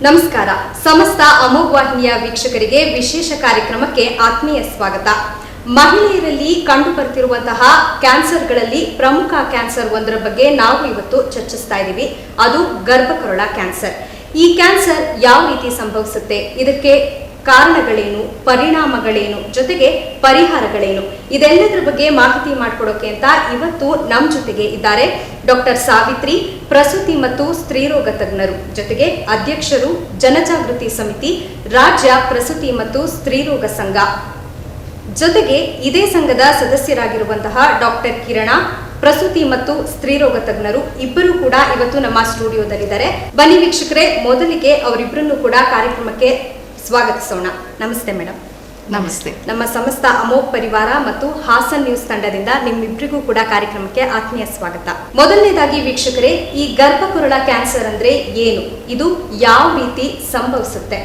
ನಮಸ್ಕಾರ. ಸಮಸ್ತ ಅಮೋಘ್ ವಾಹಿನಿಯ ವೀಕ್ಷಕರಿಗೆ ವಿಶೇಷ ಕಾರ್ಯಕ್ರಮಕ್ಕೆ ಆತ್ಮೀಯ ಸ್ವಾಗತ. ಮಹಿಳೆಯರಲ್ಲಿ ಕಂಡು ಬರ್ತಿರುವಂತಹ ಕ್ಯಾನ್ಸರ್ಗಳಲ್ಲಿ ಪ್ರಮುಖ ಕ್ಯಾನ್ಸರ್ ಒಂದರ ಬಗ್ಗೆ ನಾವು ಇವತ್ತು ಚರ್ಚಿಸ್ತಾ ಇದ್ದೀವಿ. ಅದು ಗರ್ಭಕರುಳ ಕ್ಯಾನ್ಸರ್. ಈ ಕ್ಯಾನ್ಸರ್ ಯಾವ ರೀತಿ ಸಂಭವಿಸುತ್ತೆ, ಇದಕ್ಕೆ ಕಾರಣಗಳೇನು, ಪರಿಣಾಮಗಳೇನು, ಜೊತೆಗೆ ಪರಿಹಾರಗಳೇನು, ಇದೆಲ್ಲದರ ಬಗ್ಗೆ ಮಾಹಿತಿ ಮಾಡಿಕೊಡೋಕೆ ಅಂತ ಇವತ್ತು ನಮ್ಮ ಜೊತೆಗೆ ಇದ್ದಾರೆ ಡಾಕ್ಟರ್ ಸಾವಿತ್ರಿ, ಪ್ರಸೂತಿ ಮತ್ತು ಸ್ತ್ರೀರೋಗ ತಜ್ಞರು, ಜೊತೆಗೆ ಅಧ್ಯಕ್ಷರು ಜನಜಾಗೃತಿ ಸಮಿತಿ, ರಾಜ್ಯ ಪ್ರಸೂತಿ ಮತ್ತು ಸ್ತ್ರೀರೋಗ ಸಂಘ, ಜೊತೆಗೆ ಇದೇ ಸಂಘದ ಸದಸ್ಯರಾಗಿರುವಂತಹ ಡಾಕ್ಟರ್ ಕಿರಣ, ಪ್ರಸೂತಿ ಮತ್ತು ಸ್ತ್ರೀರೋಗ ತಜ್ಞರು, ಇಬ್ಬರು ಕೂಡ ಇವತ್ತು ನಮ್ಮ ಸ್ಟುಡಿಯೋದಲ್ಲಿದ್ದಾರೆ. ಬನ್ನಿ ವೀಕ್ಷಕರೇ, ಮೊದಲಿಗೆ ಅವರಿಬ್ಬರನ್ನು ಕೂಡ ಕಾರ್ಯಕ್ರಮಕ್ಕೆ ಸ್ವಾಗತಿಸೋಣ. ನಮಸ್ತೆ ಮೇಡಮ್. ನಮಸ್ತೆ. ನಮ್ಮ ಸಮಸ್ತ ಅಮೋಘ್ ಪರಿವಾರ ಮತ್ತು ಹಾಸನ್ ನ್ಯೂಸ್ ತಂಡದಿಂದ ನಿಮ್ಮಿಬ್ಬರಿಗೂ ಕೂಡ ಕಾರ್ಯಕ್ರಮಕ್ಕೆ ಆತ್ಮೀಯ ಸ್ವಾಗತ. ಮೊದಲನೇದಾಗಿ ವೀಕ್ಷಕರೇ, ಈ ಗರ್ಭಕರುಳ ಕ್ಯಾನ್ಸರ್ ಅಂದ್ರೆ ಏನು, ಇದು ಯಾವ ರೀತಿ ಸಂಭವಿಸುತ್ತೆ,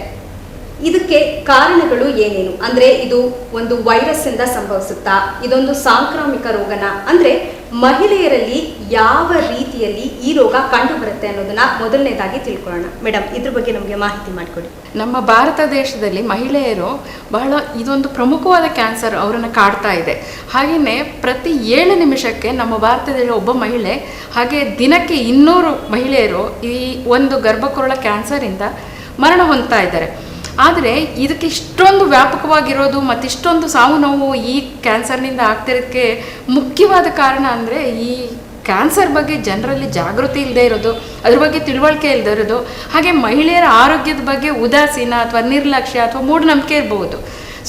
ಇದಕ್ಕೆ ಕಾರಣಗಳು ಏನೇನು, ಅಂದ್ರೆ ಇದು ಒಂದು ವೈರಸ್ ಇಂದ ಸಂಭವಿಸುತ್ತಾ, ಇದೊಂದು ಸಾಂಕ್ರಾಮಿಕ ರೋಗನ, ಅಂದ್ರೆ ಮಹಿಳೆಯರಲ್ಲಿ ಯಾವ ರೀತಿಯಲ್ಲಿ ಈ ರೋಗ ಕಂಡು ಬರುತ್ತೆ ಅನ್ನೋದನ್ನ ಮೊದಲನೇದಾಗಿ ತಿಳ್ಕೊಳ್ಳೋಣ. ಮೇಡಮ್, ಇದ್ರ ಬಗ್ಗೆ ನಮಗೆ ಮಾಹಿತಿ ಮಾಡಿಕೊಡಿ. ನಮ್ಮ ಭಾರತ ದೇಶದಲ್ಲಿ ಮಹಿಳೆಯರು ಬಹಳ ಇದೊಂದು ಪ್ರಮುಖವಾದ ಕ್ಯಾನ್ಸರ್ ಅವರನ್ನು ಕಾಡ್ತಾ ಇದೆ. ಹಾಗೆಯೇ ಪ್ರತಿ 7 ನಿಮಿಷಕ್ಕೆ ನಮ್ಮ ಭಾರತದಲ್ಲಿ ಒಬ್ಬ ಮಹಿಳೆ, ಹಾಗೆ ದಿನಕ್ಕೆ 200 ಮಹಿಳೆಯರು ಈ ಒಂದು ಗರ್ಭಕರುಳ ಕ್ಯಾನ್ಸರಿಂದ ಮರಣ ಹೊಂದ್ತಾ ಇದ್ದಾರೆ. ಆದರೆ ಇದಕ್ಕೆ ಇಷ್ಟೊಂದು ವ್ಯಾಪಕವಾಗಿರೋದು ಮತ್ತು ಇಷ್ಟೊಂದು ಸಾವು ನೋವು ಈ ಕ್ಯಾನ್ಸರ್ನಿಂದ ಆಗ್ತಿರೋದಕ್ಕೆ ಮುಖ್ಯವಾದ ಕಾರಣ ಅಂದರೆ ಈ ಕ್ಯಾನ್ಸರ್ ಬಗ್ಗೆ ಜನರಲ್ಲಿ ಜಾಗೃತಿ ಇಲ್ಲದೆ ಇರೋದು, ಅದ್ರ ಬಗ್ಗೆ ತಿಳುವಳಿಕೆ ಇಲ್ಲದೆ ಇರೋದು, ಹಾಗೆ ಮಹಿಳೆಯರ ಆರೋಗ್ಯದ ಬಗ್ಗೆ ಉದಾಸೀನ ಅಥವಾ ನಿರ್ಲಕ್ಷ್ಯ ಅಥವಾ ಮೂಢನಂಬಿಕೆ ಇರಬಹುದು.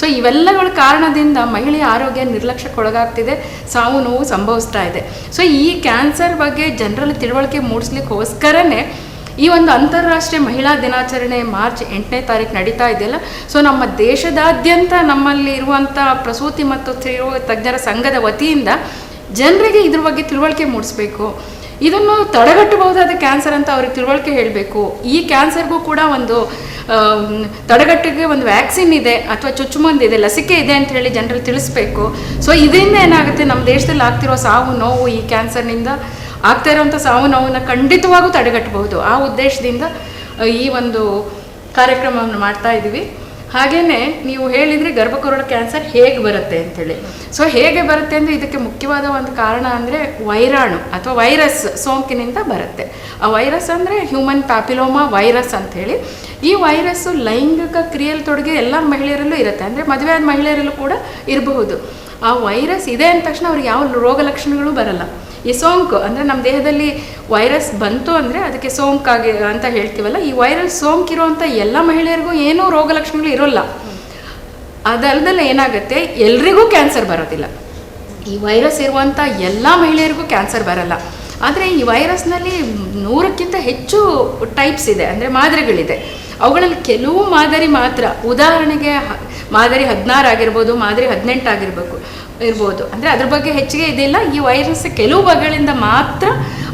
ಸೊ ಇವೆಲ್ಲಗಳ ಕಾರಣದಿಂದ ಮಹಿಳೆಯ ಆರೋಗ್ಯ ನಿರ್ಲಕ್ಷ್ಯಕ್ಕೊಳಗಾಗ್ತಿದೆ, ಸಾವು ನೋವು ಸಂಭವಿಸ್ತಾ ಇದೆ. ಸೊ ಈ ಕ್ಯಾನ್ಸರ್ ಬಗ್ಗೆ ಜನರಲ್ಲಿ ತಿಳುವಳಿಕೆ ಮೂಡಿಸ್ಲಿಕ್ಕೋಸ್ಕರನೇ ಈ ಒಂದು ಅಂತಾರಾಷ್ಟ್ರೀಯ ಮಹಿಳಾ ದಿನಾಚರಣೆ ಮಾರ್ಚ್ 8ನೇ ತಾರೀಕು ನಡೀತಾ ಇದೆಯಲ್ಲ. ಸೊ ನಮ್ಮ ದೇಶದಾದ್ಯಂತ ನಮ್ಮಲ್ಲಿ ಇರುವಂಥ ಪ್ರಸೂತಿ ಮತ್ತು ಸ್ತ್ರೀರೋಗ ತಜ್ಞರ ಸಂಘದ ವತಿಯಿಂದ ಜನರಿಗೆ ಇದ್ರ ಬಗ್ಗೆ ತಿಳುವಳಿಕೆ ಮೂಡಿಸ್ಬೇಕು. ಇದನ್ನು ತಡೆಗಟ್ಟಬಹುದಾದ ಕ್ಯಾನ್ಸರ್ ಅಂತ ಅವ್ರಿಗೆ ತಿಳುವಳಿಕೆ ಹೇಳಬೇಕು. ಈ ಕ್ಯಾನ್ಸರ್ಗೂ ಕೂಡ ಒಂದು ತಡೆಗಟ್ಟಿಗೆ ಒಂದು ವ್ಯಾಕ್ಸಿನ್ ಇದೆ ಅಥವಾ ಚುಚ್ಚುಮದ್ದು ಲಸಿಕೆ ಇದೆ ಅಂತ ಹೇಳಿ ಜನರಲ್ಲಿ ತಿಳಿಸ್ಬೇಕು. ಸೊ ಇದರಿಂದ ಏನಾಗುತ್ತೆ, ನಮ್ಮ ದೇಶದಲ್ಲಿ ಆಗ್ತಿರೋ ಸಾವು ನೋವು, ಈ ಕ್ಯಾನ್ಸರ್ನಿಂದ ಆಗ್ತಾ ಇರೋವಂಥ ಸಾವು ನೋವನ್ನು ಖಂಡಿತವಾಗೂ ತಡೆಗಟ್ಟಬಹುದು. ಆ ಉದ್ದೇಶದಿಂದ ಈ ಒಂದು ಕಾರ್ಯಕ್ರಮವನ್ನು ಮಾಡ್ತಾ ಇದ್ದೀವಿ. ಹಾಗೆಯೇ ನೀವು ಹೇಳಿದರೆ ಗರ್ಭಕರುಳ ಕ್ಯಾನ್ಸರ್ ಹೇಗೆ ಬರುತ್ತೆ ಅಂಥೇಳಿ. ಸೊ ಹೇಗೆ ಬರುತ್ತೆ ಅಂದರೆ ಇದಕ್ಕೆ ಮುಖ್ಯವಾದ ಒಂದು ಕಾರಣ ಅಂದರೆ ವೈರಾಣು ಅಥವಾ ವೈರಸ್ ಸೋಂಕಿನಿಂದ ಬರುತ್ತೆ. ಆ ವೈರಸ್ ಅಂದರೆ ಹ್ಯೂಮನ್ ಪ್ಯಾಪಿಲೋಮಾ ವೈರಸ್ ಅಂಥೇಳಿ. ಈ ವೈರಸ್ಸು ಲೈಂಗಿಕ ಕ್ರಿಯೆಯಲ್ಲಿ ತೊಡಗಿ ಎಲ್ಲ ಮಹಿಳೆಯರಲ್ಲೂ ಇರುತ್ತೆ, ಅಂದರೆ ಮದುವೆಯಾದ ಮಹಿಳೆಯರಲ್ಲೂ ಕೂಡ ಇರಬಹುದು. ಆ ವೈರಸ್ ಇದೆ ಅಂದ ತಕ್ಷಣ ಅವ್ರಿಗೆ ಯಾವ ರೋಗ ಲಕ್ಷಣಗಳು ಬರಲ್ಲ. ಈ ಸೋಂಕು ಅಂದರೆ ನಮ್ಮ ದೇಹದಲ್ಲಿ ವೈರಸ್ ಬಂತು ಅಂದರೆ ಅದಕ್ಕೆ ಸೋಂಕಾಗಿ ಅಂತ ಹೇಳ್ತೀವಲ್ಲ, ಈ ವೈರಸ್ ಸೋಂಕಿರುವಂಥ ಎಲ್ಲ ಮಹಿಳೆಯರಿಗೂ ಏನೂ ರೋಗ ಲಕ್ಷಣಗಳು ಇರೋಲ್ಲ. ಅದಲ್ಲದೆ ಏನಾಗುತ್ತೆ, ಎಲ್ರಿಗೂ ಕ್ಯಾನ್ಸರ್ ಬರೋದಿಲ್ಲ. ಈ ವೈರಸ್ ಇರುವಂಥ ಎಲ್ಲ ಮಹಿಳೆಯರಿಗೂ ಕ್ಯಾನ್ಸರ್ ಬರಲ್ಲ. ಆದರೆ ಈ ವೈರಸ್ನಲ್ಲಿ 100ಕ್ಕಿಂತ ಹೆಚ್ಚು ಟೈಪ್ಸ್ ಇದೆ, ಅಂದರೆ ಮಾದರಿಗಳಿದೆ. ಅವುಗಳಲ್ಲಿ ಕೆಲವು ಮಾದರಿ ಮಾತ್ರ, ಉದಾಹರಣೆಗೆ ಮಾದರಿ 16 ಆಗಿರ್ಬೋದು, ಮಾದರಿ 18 ಇರ್ಬೋದು, ಅಂದರೆ ಅದ್ರ ಬಗ್ಗೆ ಹೆಚ್ಚಿಗೆ ಇದಿಲ್ಲ. ಈ ವೈರಸ್ ಕೆಲವು ಬಗೆಗಳಿಂದ ಮಾತ್ರ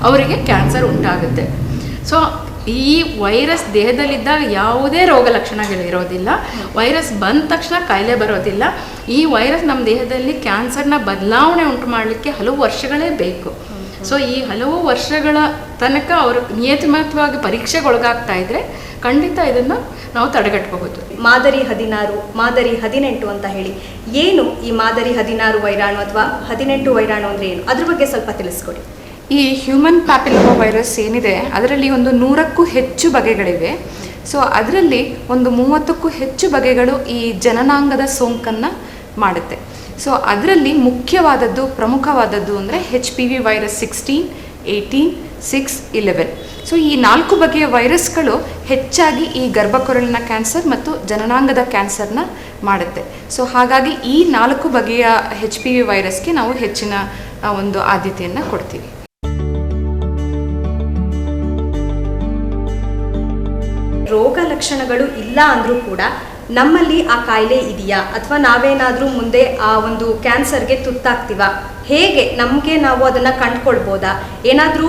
ಅವರಿಗೆ ಕ್ಯಾನ್ಸರ್ ಉಂಟಾಗುತ್ತೆ. ಸೊ ಈ ವೈರಸ್ ದೇಹದಲ್ಲಿದ್ದಾಗ ಯಾವುದೇ ರೋಗ ಲಕ್ಷಣಗಳಿರೋದಿಲ್ಲ. ವೈರಸ್ ಬಂದ ತಕ್ಷಣ ಕಾಯಿಲೆ ಬರೋದಿಲ್ಲ. ಈ ವೈರಸ್ ನಮ್ಮ ದೇಹದಲ್ಲಿ ಕ್ಯಾನ್ಸರ್ನ ಬದಲಾವಣೆ ಉಂಟು ಮಾಡಲಿಕ್ಕೆ ಹಲವು ವರ್ಷಗಳೇ ಬೇಕು. ಸೊ ಈ ಹಲವು ವರ್ಷಗಳ ತನಕ ಅವರು ನಿಯಮಿತವಾಗಿ ಪರೀಕ್ಷೆಗೊಳಗಾಗ್ತಾ ಇದ್ರೆ ಖಂಡಿತ ಇದನ್ನು ನಾವು ತಡೆಗಟ್ಟಬಹುದು. ಮಾದರಿ 16, ಮಾದರಿ 18 ಅಂತ ಹೇಳಿ, ಏನು ಈ ಮಾದರಿ 16 ವೈರಾಣು ಅಥವಾ 18 ವೈರಾಣು ಅಂದರೆ ಏನು, ಅದ್ರ ಬಗ್ಗೆ ಸ್ವಲ್ಪ ತಿಳಿಸ್ಕೊಡಿ. ಈ ಹ್ಯೂಮನ್ ಪ್ಯಾಪಿಲೋಮಾ ವೈರಸ್ ಏನಿದೆ ಅದರಲ್ಲಿ ಒಂದು 100ಕ್ಕೂ ಹೆಚ್ಚು ಬಗೆಗಳಿವೆ. ಸೊ ಅದರಲ್ಲಿ ಒಂದು 30ಕ್ಕೂ ಹೆಚ್ಚು ಬಗೆಗಳು ಈ ಜನನಾಂಗದ ಸೋಂಕನ್ನು ಮಾಡುತ್ತೆ. ಸೊ ಅದರಲ್ಲಿ ಮುಖ್ಯವಾದದ್ದು, ಪ್ರಮುಖವಾದದ್ದು ಅಂದರೆ HPV ವೈರಸ್ 16, 18, 6, 11. ಸೊ ಈ 4 ಬಗೆಯ ವೈರಸ್ಗಳು ಹೆಚ್ಚಾಗಿ ಈ ಗರ್ಭಕರುಳಿನ ಕ್ಯಾನ್ಸರ್ ಮತ್ತು ಜನನಾಂಗದ ಕ್ಯಾನ್ಸರ್ನ ಮಾಡುತ್ತೆ. ಸೊ ಹಾಗಾಗಿ ಈ 4 ಬಗೆಯ HPV ವೈರಸ್ಗೆ ನಾವು ಹೆಚ್ಚಿನ ಒಂದು ಆದ್ಯತೆಯನ್ನು ಕೊಡ್ತೀವಿ. ರೋಗ ಲಕ್ಷಣಗಳು ಇಲ್ಲ ಅಂದ್ರೂ ಕೂಡ ನಮ್ಮಲ್ಲಿ ಆ ಕಾಯಿಲೆ ಇದೆಯಾ, ಅಥವಾ ನಾವೇನಾದ್ರೂ ಮುಂದೆ ಆ ಒಂದು ಕ್ಯಾನ್ಸರ್ಗೆ ತುತ್ತಾಗ್ತೀವಾ, ಹೇಗೆ ನಮಗೆ ನಾವು ಅದನ್ನ ಕಂಡುಕೊಳ್ಬೋದಾ, ಏನಾದರೂ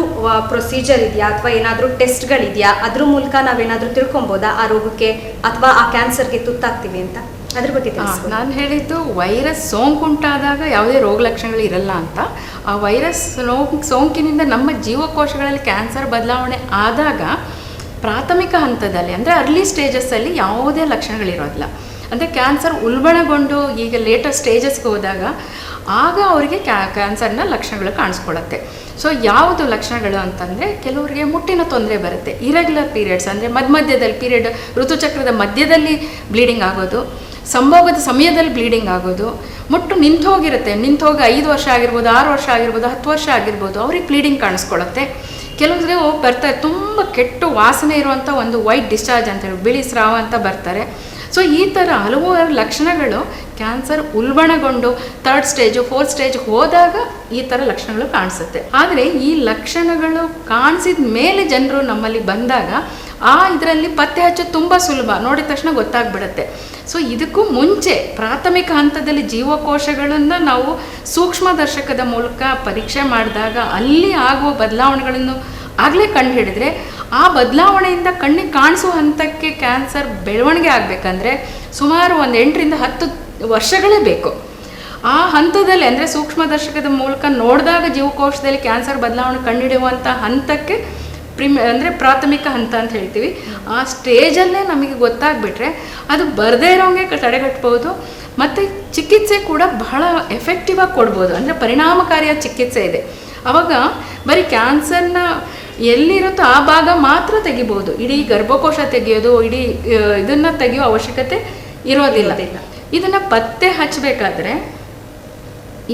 ಪ್ರೊಸೀಜರ್ ಇದೆಯಾ ಅಥವಾ ಏನಾದರೂ ಟೆಸ್ಟ್ಗಳಿದೆಯಾ, ಅದ್ರ ಮೂಲಕ ನಾವೇನಾದರೂ ತಿಳ್ಕೊಬೋದಾ ಆ ರೋಗಕ್ಕೆ ಅಥವಾ ಆ ಕ್ಯಾನ್ಸರ್ಗೆ ತುತ್ತಾಗ್ತೀವಿ ಅಂತ, ಅದ್ರ ಬಗ್ಗೆ ನಾನು ಹೇಳಿದ್ದು ವೈರಸ್ ಸೋಂಕುಂಟಾದಾಗ ಯಾವುದೇ ರೋಗ ಲಕ್ಷಣಗಳು ಇರಲ್ಲ ಅಂತ. ಆ ವೈರಸ್ ಸೋಂಕಿನಿಂದ ನಮ್ಮ ಜೀವಕೋಶಗಳಲ್ಲಿ ಕ್ಯಾನ್ಸರ್ ಬದಲಾವಣೆ ಆದಾಗ ಪ್ರಾಥಮಿಕ ಹಂತದಲ್ಲಿ ಅಂದರೆ ಅರ್ಲಿ ಸ್ಟೇಜಸ್ಸಲ್ಲಿ ಯಾವುದೇ ಲಕ್ಷಣಗಳಿರೋದಿಲ್ಲ. ಅಂದರೆ ಕ್ಯಾನ್ಸರ್ ಉಲ್ಬಣಗೊಂಡು ಈಗ ಲೇಟರ್ ಸ್ಟೇಜಸ್ಗೆ ಹೋದಾಗ ಆಗ ಅವರಿಗೆ ಕ್ಯಾನ್ಸರ್ನ ಲಕ್ಷಣಗಳು ಕಾಣಿಸ್ಕೊಳ್ಳುತ್ತೆ. ಸೊ ಯಾವುದು ಲಕ್ಷಣಗಳು ಅಂತಂದರೆ, ಕೆಲವರಿಗೆ ಮುಟ್ಟಿನ ತೊಂದರೆ ಬರುತ್ತೆ, ಇರೆಗ್ಯುಲರ್ ಪೀರಿಯಡ್ಸ್ ಅಂದರೆ ಮಧ್ಯದಲ್ಲಿ ಪೀರಿಯಡ್, ಋತುಚಕ್ರದ ಮಧ್ಯದಲ್ಲಿ ಬ್ಲೀಡಿಂಗ್ ಆಗೋದು, ಸಂಭೋಗದ ಸಮಯದಲ್ಲಿ ಬ್ಲೀಡಿಂಗ್ ಆಗೋದು, ಮುಟ್ಟು ನಿಂತೋಗಿರುತ್ತೆ, ನಿಂತೋಗಿ 5 ವರ್ಷ ಆಗಿರ್ಬೋದು, 6 ವರ್ಷ ಆಗಿರ್ಬೋದು, 10 ವರ್ಷ ಆಗಿರ್ಬೋದು, ಅವ್ರಿಗೆ ಬ್ಲೀಡಿಂಗ್ ಕಾಣಿಸ್ಕೊಳ್ಳುತ್ತೆ. ಕೆಲವೊಂದು ಬರ್ತಾರೆ ತುಂಬ ಕೆಟ್ಟು ವಾಸನೆ ಇರುವಂಥ ಒಂದು ವೈಟ್ ಡಿಸ್ಚಾರ್ಜ್ ಅಂತೇಳಿ, ಬಿಳಿ ಸ್ರಾವ ಅಂತ ಬರ್ತಾರೆ. ಸೊ ಈ ಥರ ಹಲವಾರು ಲಕ್ಷಣಗಳು cancer ಉಲ್ಬಣಗೊಂಡು 3rd stage 4th stage ಹೋದಾಗ ಈ ಥರ ಲಕ್ಷಣಗಳು ಕಾಣಿಸುತ್ತೆ. ಆದರೆ ಈ ಲಕ್ಷಣಗಳು ಕಾಣಿಸಿದ ಮೇಲೆ ಜನರು ನಮ್ಮಲ್ಲಿ ಬಂದಾಗ ಇದರಲ್ಲಿ ಪತ್ತೆ ಹಚ್ಚೋದು ತುಂಬ ಸುಲಭ, ನೋಡಿದ ತಕ್ಷಣ ಗೊತ್ತಾಗ್ಬಿಡುತ್ತೆ. ಸೊ ಇದಕ್ಕೂ ಮುಂಚೆ ಪ್ರಾಥಮಿಕ ಹಂತದಲ್ಲಿ ಜೀವಕೋಶಗಳನ್ನು ನಾವು ಸೂಕ್ಷ್ಮದರ್ಶಕದ ಮೂಲಕ ಪರೀಕ್ಷೆ ಮಾಡಿದಾಗ ಅಲ್ಲಿ ಆಗುವ ಬದಲಾವಣೆಗಳನ್ನು ಆಗಲೇ ಕಂಡು ಹಿಡಿದ್ರೆ, ಆ ಬದಲಾವಣೆಯಿಂದ ಕಣ್ಣಿಗೆ ಕಾಣಿಸುವ ಹಂತಕ್ಕೆ ಕ್ಯಾನ್ಸರ್ ಬೆಳವಣಿಗೆ ಆಗಬೇಕಂದ್ರೆ ಸುಮಾರು 8 ರಿಂದ 10 ವರ್ಷಗಳೇ ಬೇಕು. ಆ ಹಂತದಲ್ಲಿ ಅಂದರೆ ಸೂಕ್ಷ್ಮದರ್ಶಕದ ಮೂಲಕ ನೋಡಿದಾಗ ಜೀವಕೋಶದಲ್ಲಿ ಕ್ಯಾನ್ಸರ್ ಬದಲಾವಣೆ ಕಂಡುಹಿಡಿಯುವಂಥ ಹಂತಕ್ಕೆ ಅಂದರೆ ಪ್ರಾಥಮಿಕ ಹಂತ ಅಂತ ಹೇಳ್ತೀವಿ. ಆ ಸ್ಟೇಜಲ್ಲೇ ನಮಗೆ ಗೊತ್ತಾಗ್ಬಿಟ್ರೆ ಅದು ಬರದೇ ಇರೋಂಗೆ ತಡೆಗಟ್ಬೋದು, ಮತ್ತು ಚಿಕಿತ್ಸೆ ಕೂಡ ಬಹಳ ಎಫೆಕ್ಟಿವ್ ಆಗಿ ಕೊಡ್ಬೋದು, ಅಂದರೆ ಪರಿಣಾಮಕಾರಿಯಾದ ಚಿಕಿತ್ಸೆ ಇದೆ. ಆವಾಗ ಬರೀ ಕ್ಯಾನ್ಸರ್ನ ಎಲ್ಲಿರುತ್ತೋ ಆ ಭಾಗ ಮಾತ್ರ ತೆಗಿಬೋದು, ಇಡೀ ಗರ್ಭಕೋಶ ತೆಗೆಯೋದು, ಇಡೀ ಇದನ್ನು ತೆಗೆಯೋ ಅವಶ್ಯಕತೆ ಇರೋದಿಲ್ಲ. ಇದನ್ನು ಪತ್ತೆ ಹಚ್ಚಬೇಕಾದ್ರೆ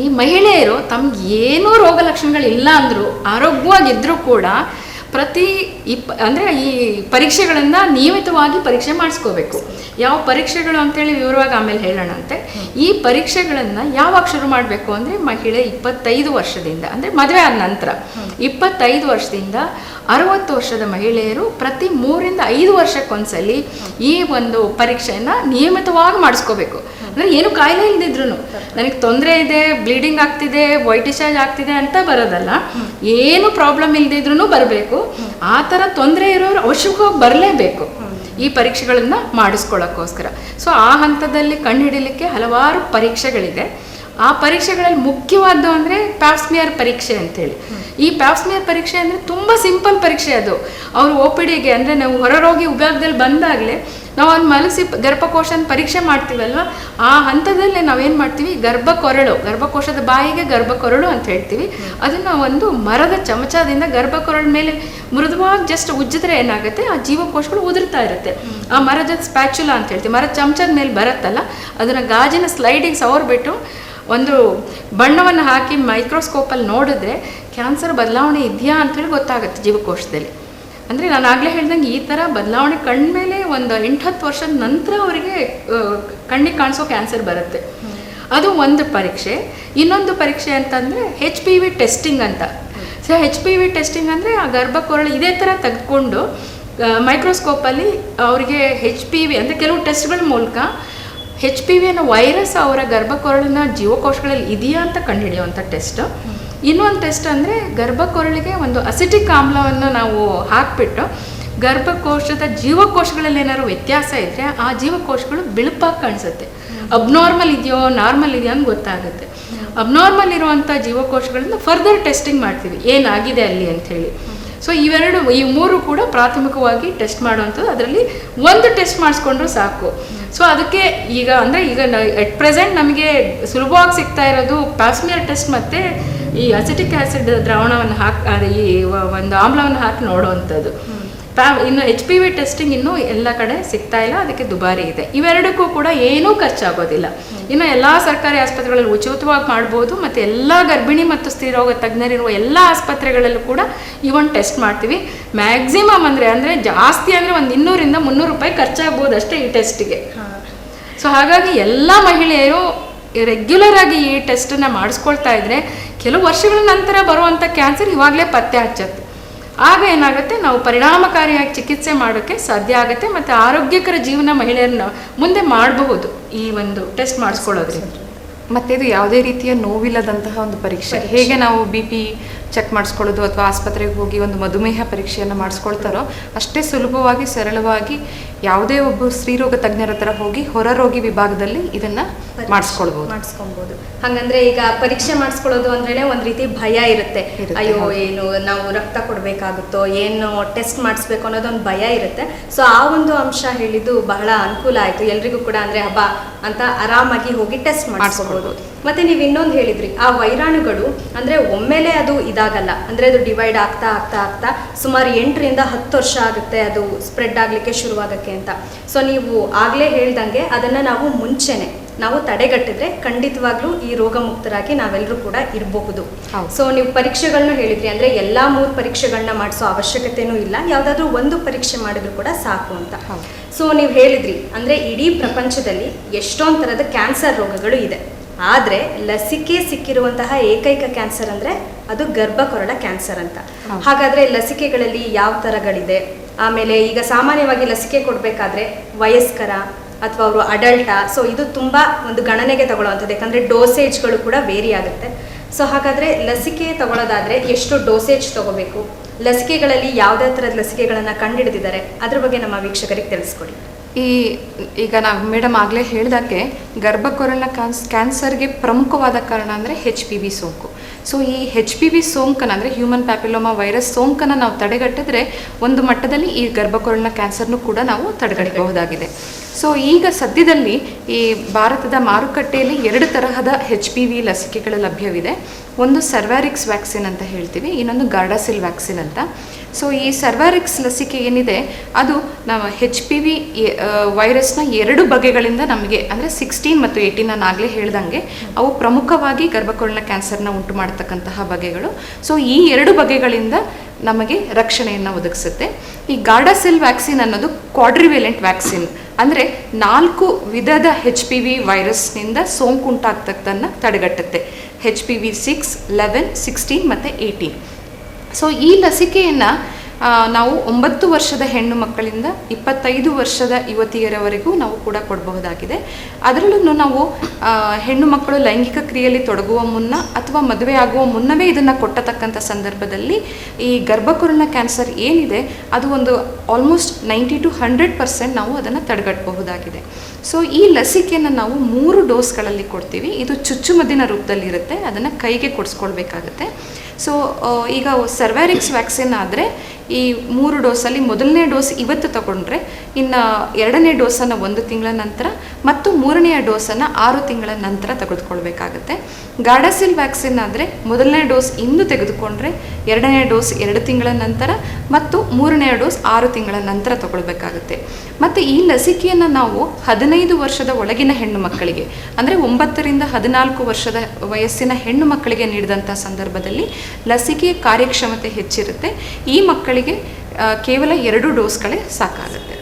ಈ ಮಹಿಳೆಯರು ತಮ್ಗೆ ಏನೂ ರೋಗ ಲಕ್ಷಣಗಳಿಲ್ಲ ಅಂದರೂ ಆರೋಗ್ಯವಾಗಿದ್ದರೂ ಕೂಡ ಅಂದರೆ ಈ ಪರೀಕ್ಷೆಗಳಿಂದ ನಿಯಮಿತವಾಗಿ ಪರೀಕ್ಷೆ ಮಾಡಿಸ್ಕೋಬೇಕು. ಯಾವ ಪರೀಕ್ಷೆಗಳು ಅಂತೇಳಿ ವಿವರವಾಗಿ ಆಮೇಲೆ ಹೇಳೋಣಂತೆ. ಈ ಪರೀಕ್ಷೆಗಳನ್ನು ಯಾವಾಗ ಶುರು ಮಾಡಬೇಕು ಅಂದರೆ ಮಹಿಳೆ 25 ವರ್ಷದಿಂದ, ಅಂದರೆ ಮದುವೆ ಆದ ನಂತರ 25 ವರ್ಷದಿಂದ 60 ವರ್ಷದ ಮಹಿಳೆಯರು ಪ್ರತಿ 3 ರಿಂದ 5 ವರ್ಷಕ್ಕೊಂದ್ಸಲಿ ಈ ಒಂದು ಪರೀಕ್ಷೆಯನ್ನು ನಿಯಮಿತವಾಗಿ ಮಾಡಿಸ್ಕೋಬೇಕು. ಅಂದರೆ ಏನು ಕಾಯಿಲೆ ಇಲ್ದಿದ್ರು, ನನಗೆ ತೊಂದರೆ ಇದೆ, ಬ್ಲೀಡಿಂಗ್ ಆಗ್ತಿದೆ, ವೈಟ್ ಡಿಸ್ಚಾರ್ಜ್ ಆಗ್ತಿದೆ ಅಂತ ಬರೋದಲ್ಲ, ಏನು ಪ್ರಾಬ್ಲಮ್ ಇಲ್ದಿದ್ರು ಬರಬೇಕು. ಆ ಥರ ತೊಂದರೆ ಇರೋರು ಅವಶ್ಯಕವಾಗಿ ಬರಲೇಬೇಕು ಈ ಪರೀಕ್ಷೆಗಳನ್ನು ಮಾಡಿಸ್ಕೊಳ್ಳೋಕ್ಕೋಸ್ಕರ. ಸೊ ಆ ಹಂತದಲ್ಲಿ ಕಂಡುಹಿಡಿಯಲಿಕ್ಕೆ ಹಲವಾರು ಪರೀಕ್ಷೆಗಳಿದೆ. ಆ ಪರೀಕ್ಷೆಗಳಲ್ಲಿ ಮುಖ್ಯವಾದ್ದು ಅಂದರೆ ಪ್ಯಾಪ್ಸ್ಮಿಯರ್ ಪರೀಕ್ಷೆ ಅಂತೇಳಿ. ಈ ಪ್ಯಾಪ್ಸ್ಮಿಯರ್ ಪರೀಕ್ಷೆ ಅಂದರೆ ತುಂಬ ಸಿಂಪಲ್ ಪರೀಕ್ಷೆ. ಅದು ಅವರು OPDಗೆ ಅಂದರೆ ನಾವು ಹೊರರೋಗಿ ವಿಭಾಗದಲ್ಲಿ ಬಂದಾಗಲೇ ನಾವು ಅವ್ನು ಮಲಗಿಸಿ ಗರ್ಭಕೋಶನ ಪರೀಕ್ಷೆ ಮಾಡ್ತೀವಲ್ವ, ಆ ಹಂತದಲ್ಲೇ ನಾವೇನು ಮಾಡ್ತೀವಿ, ಗರ್ಭಕೋಶದ ಬಾಯಿಗೆ ಗರ್ಭಕೊರಳು ಅಂತ ಹೇಳ್ತೀವಿ. ಅದನ್ನು ಒಂದು ಮರದ ಚಮಚದಿಂದ ಗರ್ಭಕೊರಳ ಮೇಲೆ ಮೃದುವಾಗಿ ಜಸ್ಟ್ ಉಜ್ಜಿದ್ರೆ ಏನಾಗುತ್ತೆ, ಆ ಜೀವಕೋಶಗಳು ಉದುರ್ತಾ ಇರುತ್ತೆ. ಆ ಮರದ ಸ್ಪ್ಯಾಚುಲಾ ಅಂತ ಹೇಳ್ತೀವಿ, ಮರದ ಚಮಚದ ಮೇಲೆ ಬರುತ್ತಲ್ಲ, ಅದನ್ನು ಗಾಜಿನ ಸ್ಲೈಡಿಗೆ ಸವರ್ಬಿಟ್ಟು ಒಂದು ಬಣ್ಣವನ್ನು ಹಾಕಿ ಮೈಕ್ರೋಸ್ಕೋಪಲ್ಲಿ ನೋಡಿದ್ರೆ ಕ್ಯಾನ್ಸರ್ ಬದಲಾವಣೆ ಇದೆಯಾ ಅಂಥೇಳಿ ಗೊತ್ತಾಗುತ್ತೆ ಜೀವಕೋಶದಲ್ಲಿ. ಅಂದರೆ ನಾನು ಆಗಲೇ ಹೇಳ್ದಂಗೆ ಈ ಥರ ಬದಲಾವಣೆ ಕಂಡ್ಮೇಲೆ ಒಂದು 8-10 ವರ್ಷದ ನಂತರ ಅವರಿಗೆ ಕಣ್ಣಿಗೆ ಕಾಣಿಸೋ ಕ್ಯಾನ್ಸರ್ ಬರುತ್ತೆ. ಅದು ಒಂದು ಪರೀಕ್ಷೆ. ಇನ್ನೊಂದು ಪರೀಕ್ಷೆ ಅಂತಂದರೆ HPV ಟೆಸ್ಟಿಂಗ್ ಅಂತ. ಸೊ HPV ಟೆಸ್ಟಿಂಗ್ ಅಂದರೆ ಆ ಗರ್ಭಕೊರಳು ಇದೇ ಥರ ತೆಗೆದುಕೊಂಡು ಮೈಕ್ರೋಸ್ಕೋಪಲ್ಲಿ ಅವರಿಗೆ HPV ಅಂದರೆ ಕೆಲವು ಟೆಸ್ಟ್ಗಳ ಮೂಲಕ HPV ಅನ್ನೋ ವೈರಸ್ ಅವರ ಗರ್ಭಕೊರಳಿನ ಜೀವಕೋಶಗಳಲ್ಲಿ ಇದೆಯಾ ಅಂತ ಕಂಡುಹಿಡಿಯುವಂಥ ಟೆಸ್ಟ್. ಇನ್ನೊಂದು ಟೆಸ್ಟ್ ಅಂದರೆ ಗರ್ಭಕೊರಳಿಗೆ ಒಂದು ಅಸಿಟಿಕ್ ಆಮ್ಲವನ್ನು ನಾವು ಹಾಕಿಬಿಟ್ಟು ಗರ್ಭಕೋಶದ ಜೀವಕೋಶಗಳಲ್ಲಿ ಏನಾದ್ರು ವ್ಯತ್ಯಾಸ ಇದ್ದರೆ ಆ ಜೀವಕೋಶಗಳು ಬಿಳುಪಾಗಿ ಕಾಣಿಸುತ್ತೆ. ಅಬ್ನಾರ್ಮಲ್ ಇದೆಯೋ ನಾರ್ಮಲ್ ಇದೆಯೋ ಅಂತ ಗೊತ್ತಾಗುತ್ತೆ. ಅಬ್ನಾರ್ಮಲ್ ಇರುವಂಥ ಜೀವಕೋಶಗಳಿಂದ ಫರ್ದರ್ ಟೆಸ್ಟಿಂಗ್ ಮಾಡ್ತೀವಿ ಏನಾಗಿದೆ ಅಲ್ಲಿ ಅಂಥೇಳಿ. ಸೊ ಈ ಮೂರು ಕೂಡ ಪ್ರಾಥಮಿಕವಾಗಿ ಟೆಸ್ಟ್ ಮಾಡುವಂಥದ್ದು. ಅದರಲ್ಲಿ ಒಂದು ಟೆಸ್ಟ್ ಮಾಡಿಸ್ಕೊಂಡ್ರೂ ಸಾಕು. ಸೊ ಅದಕ್ಕೆ ಈಗ ಎಟ್ ಪ್ರೆಸೆಂಟ್ ನಮಗೆ ಸುಲಭವಾಗಿ ಸಿಗ್ತಾ ಇರೋದು ಪ್ಯಾಪ್ಸ್ಮಿಯರ್ ಟೆಸ್ಟ್ ಮತ್ತು ಈ ಅಸಿಟಿಕ್ ಆ್ಯಸಿಡ್ ದ್ರಾವಣವನ್ನು ಈ ಒಂದು ಆಮ್ಲವನ್ನು ಹಾಕಿ ನೋಡುವಂಥದ್ದು. ಇನ್ನು HPV ಟೆಸ್ಟಿಂಗ್ ಇನ್ನೂ ಎಲ್ಲ ಕಡೆ ಸಿಗ್ತಾ ಇಲ್ಲ, ಅದಕ್ಕೆ ದುಬಾರಿ ಇದೆ. ಇವೆರಡಕ್ಕೂ ಕೂಡ ಏನೂ ಖರ್ಚಾಗೋದಿಲ್ಲ. ಇನ್ನು ಎಲ್ಲ ಸರ್ಕಾರಿ ಆಸ್ಪತ್ರೆಗಳಲ್ಲಿ ಉಚಿತವಾಗಿ ಮಾಡ್ಬೋದು, ಮತ್ತು ಎಲ್ಲ ಗರ್ಭಿಣಿ ಮತ್ತು ಸ್ತ್ರೀರೋಗ ತಜ್ಞರಿರುವ ಎಲ್ಲ ಆಸ್ಪತ್ರೆಗಳಲ್ಲೂ ಕೂಡ ಈ ಒಂದು ಟೆಸ್ಟ್ ಮಾಡ್ತೀವಿ. ಮ್ಯಾಕ್ಸಿಮಮ್ ಅಂದರೆ ಜಾಸ್ತಿ ಅಂದರೆ ಒಂದು 200 ರಿಂದ 300 ರೂಪಾಯಿ ಖರ್ಚಾಗ್ಬೋದು ಅಷ್ಟೇ ಈ ಟೆಸ್ಟಿಗೆ. ಸೊ ಹಾಗಾಗಿ ಎಲ್ಲ ಮಹಿಳೆಯರು ರೆಗ್ಯುಲರ್ ಆಗಿ ಈ ಟೆಸ್ಟನ್ನು ಮಾಡಿಸ್ಕೊಳ್ತಾ ಇದ್ರೆ ಕೆಲವು ವರ್ಷಗಳ ನಂತರ ಬರುವಂಥ ಕ್ಯಾನ್ಸರ್ ಇವಾಗಲೇ ಪತ್ತೆ ಹಚ್ಚುತ್ತೆ. ಆಗ ಏನಾಗುತ್ತೆ, ನಾವು ಪರಿಣಾಮಕಾರಿಯಾಗಿ ಚಿಕಿತ್ಸೆ ಮಾಡೋಕ್ಕೆ ಸಾಧ್ಯ ಆಗುತ್ತೆ, ಮತ್ತು ಆರೋಗ್ಯಕರ ಜೀವನ ಮಹಿಳೆಯರನ್ನ ಮುಂದೆ ಮಾಡಬಹುದು ಈ ಒಂದು ಟೆಸ್ಟ್ ಮಾಡಿಸ್ಕೊಳ್ಳೋದ್ರಿಂದ. ಮತ್ತು ಇದು ಯಾವುದೇ ರೀತಿಯ ನೋವಿಲ್ಲದಂತಹ ಒಂದು ಪರೀಕ್ಷೆ. ಹೇಗೆ ನಾವು BP ಚೆಕ್ ಮಾಡಿಸ್ಕೊಳ್ಳೋದು ಅಥವಾ ಆಸ್ಪತ್ರೆಗೆ ಹೋಗಿ ಒಂದು ಮಧುಮೇಹ ಪರೀಕ್ಷೆಯನ್ನು ಮಾಡಿಸ್ಕೊಳ್ತಾರೋ ಅಷ್ಟೇ ಸುಲಭವಾಗಿ ಸರಳವಾಗಿ ಯಾವುದೇ ಒಬ್ಬ ಸ್ತ್ರೀರೋಗ ತಜ್ಞರ ಹತ್ರ ಹೋಗಿ ಹೊರರೋಗಿ ವಿಭಾಗದಲ್ಲಿ ಇದನ್ನು ಮಾಡಿಸ್ಕೊಳ್ಬೋದು. ಹಾಗಂದ್ರೆ ಈಗ ಪರೀಕ್ಷೆ ಮಾಡಿಸ್ಕೊಳ್ಳೋದು ಅಂದ್ರೇನೆ ಒಂದ್ ರೀತಿ ಭಯ ಇರುತ್ತೆ. ಅಯ್ಯೋ ಏನು ನಾವು ರಕ್ತ ಕೊಡ್ಬೇಕಾಗುತ್ತೋ, ಏನು ಟೆಸ್ಟ್ ಮಾಡಿಸ್ಬೇಕು ಅನ್ನೋದೊಂದು ಭಯ ಇರುತ್ತೆ. ಸೊ ಆ ಒಂದು ಅಂಶ ಹೇಳಿದ್ದು ಬಹಳ ಅನುಕೂಲ ಆಯ್ತು ಎಲ್ರಿಗೂ ಕೂಡ. ಅಂದ್ರೆ ಹಬ್ಬ ಅಂತ ಆರಾಮಾಗಿ ಹೋಗಿ ಟೆಸ್ಟ್ ಮಾಡಿಸ್ಕೊಳ್ಬೋದು. ಮತ್ತೆ ನೀವು ಇನ್ನೊಂದು ಹೇಳಿದ್ರಿ, ಆ ವೈರಾಣುಗಳು ಅಂದ್ರೆ ಒಮ್ಮೆಲೆ ಅದು ಇದಾಗಲ್ಲ, ಅಂದ್ರೆ ಅದು ಡಿವೈಡ್ ಆಗ್ತಾ ಆಗ್ತಾ ಆಗ್ತಾ ಸುಮಾರು 8 ರಿಂದ 10 ವರ್ಷ ಆಗುತ್ತೆ ಅದು ಸ್ಪ್ರೆಡ್ ಆಗ್ಲಿಕ್ಕೆ ಶುರುವಾಗಕ್ಕೆ ಅಂತ. ಸೊ ನೀವು ಆಗ್ಲೇ ಹೇಳ್ದಂಗೆ ಅದನ್ನ ನಾವು ಮುಂಚೆನೆ ನಾವು ತಡೆಗಟ್ಟಿದ್ರೆ ಖಂಡಿತವಾಗ್ಲೂ ಈ ರೋಗ ಮುಕ್ತರಾಗಿ ನಾವೆಲ್ಲರೂ ಕೂಡ ಇರಬಹುದು. ಸೊ ನೀವು ಪರೀಕ್ಷೆಗಳನ್ನ ಹೇಳಿದ್ರಿ, ಅಂದ್ರೆ ಎಲ್ಲಾ 3 ಪರೀಕ್ಷೆಗಳನ್ನ ಮಾಡಿಸೋ ಅವಶ್ಯಕತೆನೂ ಇಲ್ಲ, ಯಾವ್ದಾದ್ರು ಒಂದು ಪರೀಕ್ಷೆ ಮಾಡಿದ್ರು ಕೂಡ ಸಾಕು ಅಂತ. ಸೊ ನೀವು ಹೇಳಿದ್ರಿ, ಅಂದ್ರೆ ಇಡೀ ಪ್ರಪಂಚದಲ್ಲಿ ಎಷ್ಟೊಂದು ತರದ ಕ್ಯಾನ್ಸರ್ ರೋಗಗಳು ಇದೆ, ಆದ್ರೆ ಲಸಿಕೆ ಸಿಕ್ಕಿರುವಂತಹ ಏಕೈಕ ಕ್ಯಾನ್ಸರ್ ಅಂದ್ರೆ ಅದು ಗರ್ಭಕೊರಳ ಕ್ಯಾನ್ಸರ್ ಅಂತ. ಹಾಗಾದ್ರೆ ಲಸಿಕೆಗಳಲ್ಲಿ ಯಾವ ತರಗಳಿದೆ, ಆಮೇಲೆ ಈಗ ಸಾಮಾನ್ಯವಾಗಿ ಲಸಿಕೆ ಕೊಡ್ಬೇಕಾದ್ರೆ ವಯಸ್ಕರ ಅಥವಾ ಅವರು ಅಡಲ್ಟಾ, ಸೊ ಇದು ತುಂಬಾ ಒಂದು ಗಣನೆಗೆ ತಗೊಳ್ಳುವಂಥದ್ದು, ಯಾಕಂದ್ರೆ ಡೋಸೇಜ್ಗಳು ಕೂಡ ವೇರಿ ಆಗುತ್ತೆ. ಸೊ ಹಾಗಾದ್ರೆ ಲಸಿಕೆ ತಗೊಳ್ಳೋದಾದ್ರೆ ಎಷ್ಟು ಡೋಸೇಜ್ ತಗೋಬೇಕು, ಲಸಿಕೆಗಳಲ್ಲಿ ಯಾವುದೇ ಥರದ ಲಸಿಕೆಗಳನ್ನು ಕಂಡುಹಿಡಿದಿದ್ದಾರೆ, ಅದ್ರ ಬಗ್ಗೆ ನಮ್ಮ ವೀಕ್ಷಕರಿಗೆ ತಿಳಿಸ್ಕೊಡಿ. ಈಗ ನಾವು ಮೇಡಮ್ ಆಗಲೇ ಹೇಳಿದಾಗೆ ಗರ್ಭಕೊರಳ ಕ್ಯಾನ್ಸರ್ಗೆ ಪ್ರಮುಖವಾದ ಕಾರಣ ಅಂದರೆ HPV ಸೋಂಕು. ಸೊ ಈ HPV ಸೋಂಕನ್ನು ಅಂದರೆ ಹ್ಯೂಮನ್ ಪ್ಯಾಪಿಲೋಮಾ ವೈರಸ್ ಸೋಂಕನ್ನು ನಾವು ತಡೆಗಟ್ಟಿದ್ರೆ ಒಂದು ಮಟ್ಟದಲ್ಲಿ ಈ ಗರ್ಭಕೊರಳ ಕ್ಯಾನ್ಸರ್ನು ಕೂಡ ನಾವು ತಡೆಗಟ್ಟಬಹುದಾಗಿದೆ. ಸೊ ಈಗ ಸದ್ಯದಲ್ಲಿ ಈ ಭಾರತದ ಮಾರುಕಟ್ಟೆಯಲ್ಲಿ 2 ತರಹದ HPV ಲಸಿಕೆಗಳು ಲಭ್ಯವಿದೆ. ಒಂದು ಸರ್ವ್ಯಾರಿಕ್ಸ್ ವ್ಯಾಕ್ಸಿನ್ ಅಂತ ಹೇಳ್ತೀವಿ, ಇನ್ನೊಂದು ಗಾರ್ಡಾಸಿಲ್ ವ್ಯಾಕ್ಸಿನ್ ಅಂತ. ಸೊ ಈ ಸರ್ವ್ಯಾರಿಕ್ಸ್ ಲಸಿಕೆ ಏನಿದೆ ಅದು ನಾವು HPV ವೈರಸ್ನ 2 ಬಗೆಗಳಿಂದ ನಮಗೆ ಅಂದರೆ 16 ಮತ್ತು 18 ನಾನು ಆಗಲೇ ಹೇಳ್ದಂಗೆ ಅವು ಪ್ರಮುಖವಾಗಿ ಗರ್ಭಕೊರಳ ಕ್ಯಾನ್ಸರ್ನ ಉಂಟು ಮಾಡತಕ್ಕಂತಹ ಬಗೆಗಳು. ಸೊ ಈ 2 ಬಗೆಗಳಿಂದ ನಮಗೆ ರಕ್ಷಣೆಯನ್ನು ಒದಗಿಸುತ್ತೆ. ಈ ಗಾರ್ಡಾಸಿಲ್ ವ್ಯಾಕ್ಸಿನ್ ಅನ್ನೋದು ಕ್ವಾಡ್ರಿವೇಲೆಂಟ್ ವ್ಯಾಕ್ಸಿನ್, ಅಂದರೆ 4 ವಿಧದ HPV ವೈರಸ್ನಿಂದ ಸೋಂಕು ಉಂಟಾಗ್ತಕ್ಕದನ್ನು ತಡೆಗಟ್ಟುತ್ತೆ. HPV 6, 11, 16 ಮತ್ತು 18. ಸೊ ಈ ಲಸಿಕೆಯನ್ನು ನಾವು 9 ವರ್ಷದ ಹೆಣ್ಣು ಮಕ್ಕಳಿಂದ 25 ವರ್ಷದ ಯುವತಿಯರವರೆಗೂ ನಾವು ಕೂಡ ಕೊಡಬಹುದಾಗಿದೆ. ಅದರಲ್ಲೂ ನಾವು ಹೆಣ್ಣು ಮಕ್ಕಳು ಲೈಂಗಿಕ ಕ್ರಿಯೆಯಲ್ಲಿ ತೊಡಗುವ ಮುನ್ನ ಅಥವಾ ಮದುವೆ ಆಗುವ ಮುನ್ನವೇ ಇದನ್ನು ಕೊಟ್ಟತಕ್ಕಂಥ ಸಂದರ್ಭದಲ್ಲಿ ಈ ಗರ್ಭಕೊರಳ ಕ್ಯಾನ್ಸರ್ ಏನಿದೆ ಅದು ಒಂದು ಆಲ್ಮೋಸ್ಟ್ 90 to 100% ನಾವು ಅದನ್ನು ತಡೆಗಟ್ಟಬಹುದಾಗಿದೆ. ಸೊ ಈ ಲಸಿಕೆಯನ್ನು ನಾವು 3 ಡೋಸ್ಗಳಲ್ಲಿ ಕೊಡ್ತೀವಿ. ಇದು ಚುಚ್ಚುಮದ್ದಿನ ರೂಪದಲ್ಲಿರುತ್ತೆ, ಅದನ್ನು ಕೈಗೆ ಕೊಡಿಸ್ಕೊಳ್ಬೇಕಾಗತ್ತೆ. ಸೊ ಈಗ ಸರ್ವ್ಯಾರಿಕ್ಸ್ ವ್ಯಾಕ್ಸಿನ್ ಆದರೆ ಈ 3 ಡೋಸಲ್ಲಿ ಮೊದಲನೇ ಡೋಸ್ ಇವತ್ತು ತಗೊಂಡ್ರೆ ಇನ್ನು 2ನೇ ಡೋಸನ್ನು 1 ತಿಂಗಳ ನಂತರ ಮತ್ತು 3ನೆಯ ಡೋಸನ್ನು 6 ತಿಂಗಳ ನಂತರ ತೆಗೆದುಕೊಳ್ಬೇಕಾಗತ್ತೆ. ಗಾರ್ಡಾಸಿಲ್ ವ್ಯಾಕ್ಸಿನ್ ಆದರೆ ಮೊದಲನೇ ಡೋಸ್ ಇಂದು ತೆಗೆದುಕೊಂಡ್ರೆ 2ನೇ ಡೋಸ್ 2 ತಿಂಗಳ ನಂತರ ಮತ್ತು 3ನೆಯ ಡೋಸ್ 6 ತಿಂಗಳ ನಂತರ ತಗೊಳ್ಬೇಕಾಗುತ್ತೆ. ಮತ್ತು ಈ ಲಸಿಕೆಯನ್ನು ನಾವು 15 ವರ್ಷದ ಒಳಗಿನ ಹೆಣ್ಣು ಮಕ್ಕಳಿಗೆ ಅಂದರೆ 9 ರಿಂದ 14 ವರ್ಷದ ವಯಸ್ಸಿನ ಹೆಣ್ಣು ಮಕ್ಕಳಿಗೆ ನೀಡಿದಂಥ ಸಂದರ್ಭದಲ್ಲಿ ಲಸಿಕೆಯ ಕಾರ್ಯಕ್ಷಮತೆ ಹೆಚ್ಚಿರುತ್ತೆ. ಈ ಮಕ್ಕಳಿಗೆ ಕೇವಲ 2 ಡೋಸ್ಗಳೇ ಸಾಕಾಗುತ್ತೆ.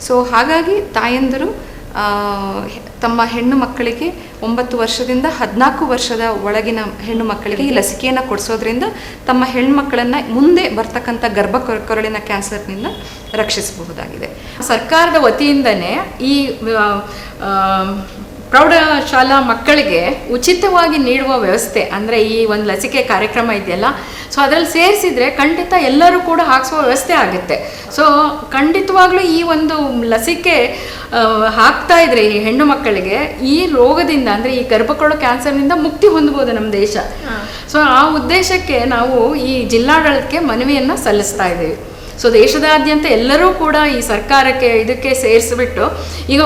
ಸೊ ಹಾಗಾಗಿ ತಾಯಂದಿರು ತಮ್ಮ ಹೆಣ್ಣು ಮಕ್ಕಳಿಗೆ 9 ವರ್ಷದಿಂದ 14 ವರ್ಷದ ಒಳಗಿನ ಹೆಣ್ಣು ಮಕ್ಕಳಿಗೆ ಈ ಲಸಿಕೆಯನ್ನು ಕೊಡಿಸೋದ್ರಿಂದ ತಮ್ಮ ಹೆಣ್ಮಕ್ಕಳನ್ನು ಮುಂದೆ ಬರ್ತಕ್ಕಂಥ ಗರ್ಭಕೊರಳಿನ ಕ್ಯಾನ್ಸರ್ನಿಂದ ರಕ್ಷಿಸಬಹುದಾಗಿದೆ. ಸರ್ಕಾರದ ವತಿಯಿಂದನೇ ಈ ಪ್ರೌಢಶಾಲಾ ಮಕ್ಕಳಿಗೆ ಉಚಿತವಾಗಿ ನೀಡುವ ವ್ಯವಸ್ಥೆ ಅಂದರೆ ಈ ಒಂದು ಲಸಿಕೆ ಕಾರ್ಯಕ್ರಮ ಇದೆಯಲ್ಲ, ಸೊ ಅದರಲ್ಲಿ ಸೇರಿಸಿದ್ರೆ ಖಂಡಿತ ಎಲ್ಲರೂ ಕೂಡ ಹಾಕಿಸುವ ವ್ಯವಸ್ಥೆ ಆಗುತ್ತೆ. ಸೊ ಖಂಡಿತವಾಗ್ಲೂ ಈ ಒಂದು ಲಸಿಕೆ ಹಾಕ್ತಾ ಇದ್ರೆ ಈ ಹೆಣ್ಣು ಮಕ್ಕಳಿಗೆ ಈ ರೋಗದಿಂದ ಅಂದರೆ ಈ ಗರ್ಭಕೊರಳ ಕ್ಯಾನ್ಸರ್ನಿಂದ ಮುಕ್ತಿ ಹೊಂದಬಹುದು ನಮ್ಮ ದೇಶ. ಸೊ ಆ ಉದ್ದೇಶಕ್ಕೆ ನಾವು ಈ ಜಿಲ್ಲಾಡಳಿತಕ್ಕೆ ಮನವಿಯನ್ನು ಸಲ್ಲಿಸ್ತಾ ಇದ್ದೀವಿ. ಸೊ ದೇಶದಾದ್ಯಂತ ಎಲ್ಲರೂ ಕೂಡ ಈ ಸರ್ಕಾರಕ್ಕೆ ಇದಕ್ಕೆ ಸೇರಿಸಿಬಿಟ್ಟು ಈಗ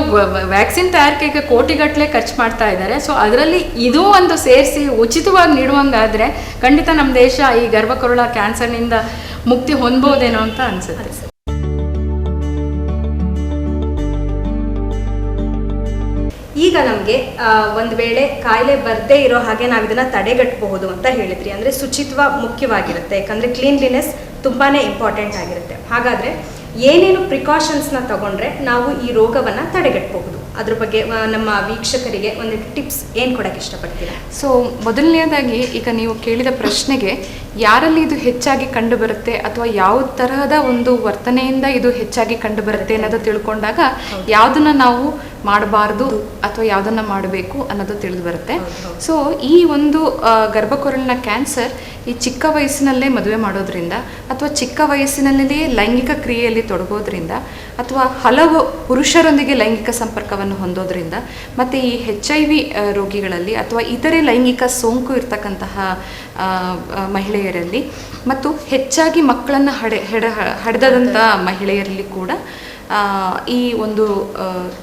ವ್ಯಾಕ್ಸಿನ್ ತಯಾರಿಕೆಗೆ ಕೋಟಿಗಟ್ಟಲೆ ಖರ್ಚು ಮಾಡ್ತಾ ಇದ್ದಾರೆ. ಸೊ ಅದರಲ್ಲಿ ಇದೂ ಒಂದು ಸೇರಿಸಿ ಉಚಿತವಾಗಿ ನೀಡುವಂಗಾದರೆ ಖಂಡಿತ ನಮ್ಮ ದೇಶ ಈ ಗರ್ಭಕೊರಳ ಕ್ಯಾನ್ಸರ್ನಿಂದ ಮುಕ್ತಿ ಹೊಂದ್ಬೋದೇನೋ ಅಂತ ಅನಿಸುತ್ತೆ. ಈಗ ನಮಗೆ ಒಂದು ವೇಳೆ ಕಾಯಿಲೆ ಬರದೇ ಇರೋ ಹಾಗೆ ನಾವು ಇದನ್ನು ತಡೆಗಟ್ಟಬಹುದು ಅಂತ ಹೇಳಿದ್ರಿ. ಅಂದರೆ ಶುಚಿತ್ವ ಮುಖ್ಯವಾಗಿರುತ್ತೆ, ಯಾಕಂದರೆ ಕ್ಲೀನ್ಲಿನೆಸ್ ತುಂಬಾ ಇಂಪಾರ್ಟೆಂಟ್ ಆಗಿರುತ್ತೆ. ಹಾಗಾದರೆ ಏನೇನು ಪ್ರಿಕಾಷನ್ಸ್ನ ತಗೊಂಡ್ರೆ ನಾವು ಈ ರೋಗವನ್ನು ತಡೆಗಟ್ಟಬಹುದು? ಅದ್ರ ಬಗ್ಗೆ ನಮ್ಮ ವೀಕ್ಷಕರಿಗೆ ಒಂದು ಟಿಪ್ಸ್ ಏನು ಕೊಡಕ್ಕೆ ಇಷ್ಟಪಡ್ತೀರಾ? ಸೊ ಮೊದಲನೆಯದಾಗಿ ಈಗ ನೀವು ಕೇಳಿದ ಪ್ರಶ್ನೆಗೆ ಯಾರಲ್ಲಿ ಇದು ಹೆಚ್ಚಾಗಿ ಕಂಡುಬರುತ್ತೆ ಅಥವಾ ಯಾವ ತರಹದ ಒಂದು ವರ್ತನೆಯಿಂದ ಇದು ಹೆಚ್ಚಾಗಿ ಕಂಡುಬರುತ್ತೆ ಅನ್ನೋದು ತಿಳ್ಕೊಂಡಾಗ ಯಾವುದನ್ನ ನಾವು ಮಾಡಬಾರ್ದು ಅಥವಾ ಯಾವುದನ್ನ ಮಾಡಬೇಕು ಅನ್ನೋದು ತಿಳಿದು ಬರುತ್ತೆ. ಸೊ ಈ ಒಂದು ಗರ್ಭಕೊರಳಿನ ಕ್ಯಾನ್ಸರ್ ಈ ಚಿಕ್ಕ ವಯಸ್ಸಿನಲ್ಲೇ ಮದುವೆ ಮಾಡೋದ್ರಿಂದ ಅಥವಾ ಚಿಕ್ಕ ವಯಸ್ಸಿನಲ್ಲೇ ಲೈಂಗಿಕ ಕ್ರಿಯೆಯಲ್ಲಿ ತೊಡಗೋದ್ರಿಂದ ಅಥವಾ ಹಲವು ಪುರುಷರೊಂದಿಗೆ ಲೈಂಗಿಕ ಸಂಪರ್ಕವನ್ನು ಹೊಂದೋದ್ರಿಂದ ಮತ್ತು ಈ HIV ರೋಗಿಗಳಲ್ಲಿ ಅಥವಾ ಇತರೆ ಲೈಂಗಿಕ ಸೋಂಕು ಇರ್ತಕ್ಕಂತಹ ಮಹಿಳೆಯರಲ್ಲಿ ಮತ್ತು ಹೆಚ್ಚಾಗಿ ಮಕ್ಕಳನ್ನು ಹಡೆದಂಥ ಮಹಿಳೆಯರಲ್ಲಿ ಕೂಡ ಈ ಒಂದು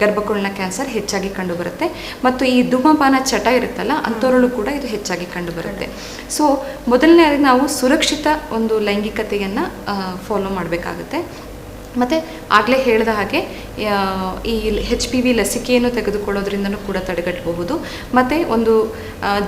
ಗರ್ಭಕೊರಳಿನ ಕ್ಯಾನ್ಸರ್ ಹೆಚ್ಚಾಗಿ ಕಂಡುಬರುತ್ತೆ. ಮತ್ತು ಈ ಧೂಮಪಾನ ಚಟ ಇರುತ್ತಲ್ಲ ಅಂಥವರಲ್ಲೂ ಕೂಡ ಇದು ಹೆಚ್ಚಾಗಿ ಕಂಡುಬರುತ್ತೆ. ಸೊ ಮೊದಲನೇದಾಗಿ ನಾವು ಸುರಕ್ಷಿತ ಒಂದು ಲೈಂಗಿಕತೆಯನ್ನು ಫಾಲೋ ಮಾಡಬೇಕಾಗುತ್ತೆ. ಮತ್ತು ಆಗಲೇ ಹೇಳಿದ ಹಾಗೆ ಈ HPV ಲಸಿಕೆಯನ್ನು ತೆಗೆದುಕೊಳ್ಳೋದ್ರಿಂದನೂ ಕೂಡ ತಡೆಗಟ್ಟಬಹುದು. ಮತ್ತು ಒಂದು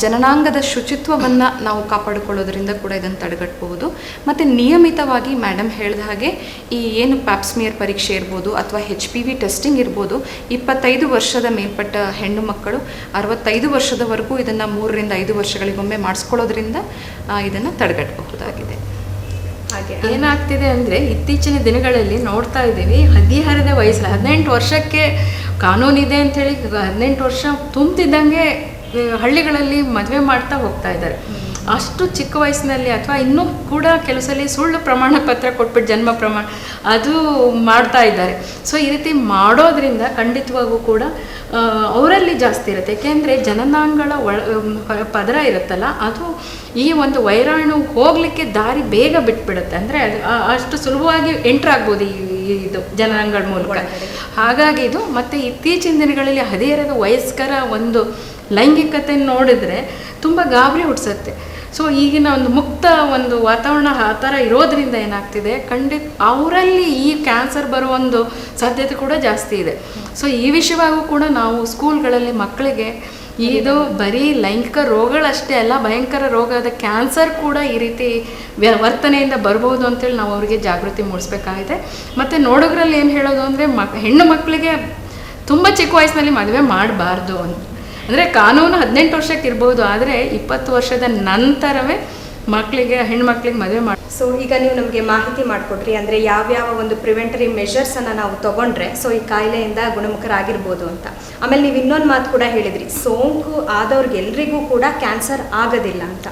ಜನನಾಂಗದ ಶುಚಿತ್ವವನ್ನು ನಾವು ಕಾಪಾಡಿಕೊಳ್ಳೋದ್ರಿಂದ ಕೂಡ ಇದನ್ನು ತಡೆಗಟ್ಟಬಹುದು. ಮತ್ತು ನಿಯಮಿತವಾಗಿ ಮೇಡಮ್ ಹೇಳಿದ ಹಾಗೆ ಈ ಏನು ಪ್ಯಾಪ್ಸ್ಮಿಯರ್ ಪರೀಕ್ಷೆ ಇರ್ಬೋದು ಅಥವಾ HPV ಟೆಸ್ಟಿಂಗ್ ಇರ್ಬೋದು, 25 ವರ್ಷದ ಮೇಲ್ಪಟ್ಟ ಹೆಣ್ಣು ಮಕ್ಕಳು 65 ವರ್ಷದವರೆಗೂ ಇದನ್ನು 3 ರಿಂದ 5 ವರ್ಷಗಳಿಗೊಮ್ಮೆ ಮಾಡಿಸ್ಕೊಳ್ಳೋದ್ರಿಂದ ಇದನ್ನು ತಡೆಗಟ್ಟಬಹುದಾಗಿದೆ. ಹಾಗೆ ಏನಾಗ್ತಿದೆ ಅಂದರೆ ಇತ್ತೀಚಿನ ದಿನಗಳಲ್ಲಿ ನೋಡ್ತಾ ಇದ್ದೀವಿ, ಹದಿಹರೆಯದ ವಯಸ್ಸಲ್ಲಿ 18 ವರ್ಷಕ್ಕೆ ಕಾನೂನಿದೆ ಅಂಥೇಳಿ 18 ವರ್ಷ ತುಂಬ್ತಿದ್ದಂಗೆ ಹಳ್ಳಿಗಳಲ್ಲಿ ಮದುವೆ ಮಾಡ್ತಾ ಹೋಗ್ತಾ ಇದ್ದಾರೆ. ಅಷ್ಟು ಚಿಕ್ಕ ವಯಸ್ಸಿನಲ್ಲಿ ಅಥವಾ ಇನ್ನೂ ಕೂಡ ಕೆಲವು ಸಲ ಸುಳ್ಳು ಪ್ರಮಾಣ ಪತ್ರ ಕೊಟ್ಬಿಟ್ಟು ಜನ್ಮ ಪ್ರಮಾಣ ಅದು ಮಾಡ್ತಾ ಇದ್ದಾರೆ. ಸೊ ಈ ರೀತಿ ಮಾಡೋದ್ರಿಂದ ಖಂಡಿತವಾಗೂ ಕೂಡ ಅವರಲ್ಲಿ ಜಾಸ್ತಿ ಇರುತ್ತೆ. ಏಕೆಂದರೆ ಜನನಾಂಗಗಳ ಪದರ ಇರುತ್ತಲ್ಲ, ಅದು ಈ ಒಂದು ವೈರಾಣು ಹೋಗಲಿಕ್ಕೆ ದಾರಿ ಬೇಗ ಬಿಟ್ಬಿಡುತ್ತೆ. ಅಂದರೆ ಅಷ್ಟು ಸುಲಭವಾಗಿ ಎಂಟ್ರ್ ಆಗ್ಬೋದು ಇದು ಜನನಾಂಗಗಳ ಮೂಲಕ. ಹಾಗಾಗಿ ಇದು ಮತ್ತು ಇತ್ತೀಚಿನ ದಿನಗಳಲ್ಲಿ ಹದಿಹರೆಯದ ವಯಸ್ಕರ ಒಂದು ಲೈಂಗಿಕತೆ ನೋಡಿದ್ರೆ ತುಂಬ ಗಾಬರಿ ಹುಟ್ಟಿಸುತ್ತೆ. ಸೊ ಈಗಿನ ಒಂದು ಮುಕ್ತ ಒಂದು ವಾತಾವರಣ ಆ ಥರ ಇರೋದ್ರಿಂದ ಏನಾಗ್ತಿದೆ, ಅವರಲ್ಲಿ ಈ ಕ್ಯಾನ್ಸರ್ ಬರೋ ಒಂದು ಸಾಧ್ಯತೆ ಕೂಡ ಜಾಸ್ತಿ ಇದೆ. ಸೊ ಈ ವಿಷಯವಾಗೂ ಕೂಡ ನಾವು ಸ್ಕೂಲ್ಗಳಲ್ಲಿ ಮಕ್ಕಳಿಗೆ ಇದು ಬರೀ ಲೈಂಗಿಕ ರೋಗಗಳಷ್ಟೇ ಅಲ್ಲ, ಭಯಂಕರ ರೋಗದ ಕ್ಯಾನ್ಸರ್ ಕೂಡ ಈ ರೀತಿ ವರ್ತನೆಯಿಂದ ಬರ್ಬೋದು ಅಂತೇಳಿ ನಾವು ಅವರಿಗೆ ಜಾಗೃತಿ ಮೂಡಿಸ್ಬೇಕಾಗಿದೆ. ಮತ್ತು ನೋಡೋದ್ರಲ್ಲಿ ಏನು ಹೇಳೋದು ಅಂದರೆ ಹೆಣ್ಣು ಮಕ್ಕಳಿಗೆ ತುಂಬ ಚಿಕ್ಕ ವಯಸ್ಸಿನಲ್ಲಿ ಮದುವೆ ಮಾಡಬಾರ್ದು ಅಂತ. ಅಂದರೆ ಕಾನೂನು 18 ವರ್ಷಕ್ಕೆ ಇರ್ಬೋದು, ಆದರೆ 20 ವರ್ಷದ ನಂತರವೇ ಹೆಣ್ಮಕ್ಳಿಗೆ ಮದುವೆ ಮಾಡಿ. ಸೊ ಈಗ ನೀವು ನಮಗೆ ಮಾಹಿತಿ ಮಾಡಿಕೊಟ್ರಿ, ಅಂದರೆ ಯಾವ್ಯಾವ ಒಂದು ಪ್ರಿವೆಂಟರಿ ಮೆಷರ್ಸನ್ನು ನಾವು ತೊಗೊಂಡ್ರೆ ಸೊ ಈ ಕಾಯಿಲೆಯಿಂದ ಗುಣಮುಖರಾಗಿರ್ಬೋದು ಅಂತ. ಆಮೇಲೆ ನೀವು ಇನ್ನೊಂದು ಮಾತು ಕೂಡ ಹೇಳಿದ್ರಿ, ಸೋಂಕು ಆದವ್ರಿಗೆಲ್ರಿಗೂ ಕೂಡ ಕ್ಯಾನ್ಸರ್ ಆಗೋದಿಲ್ಲ ಅಂತ.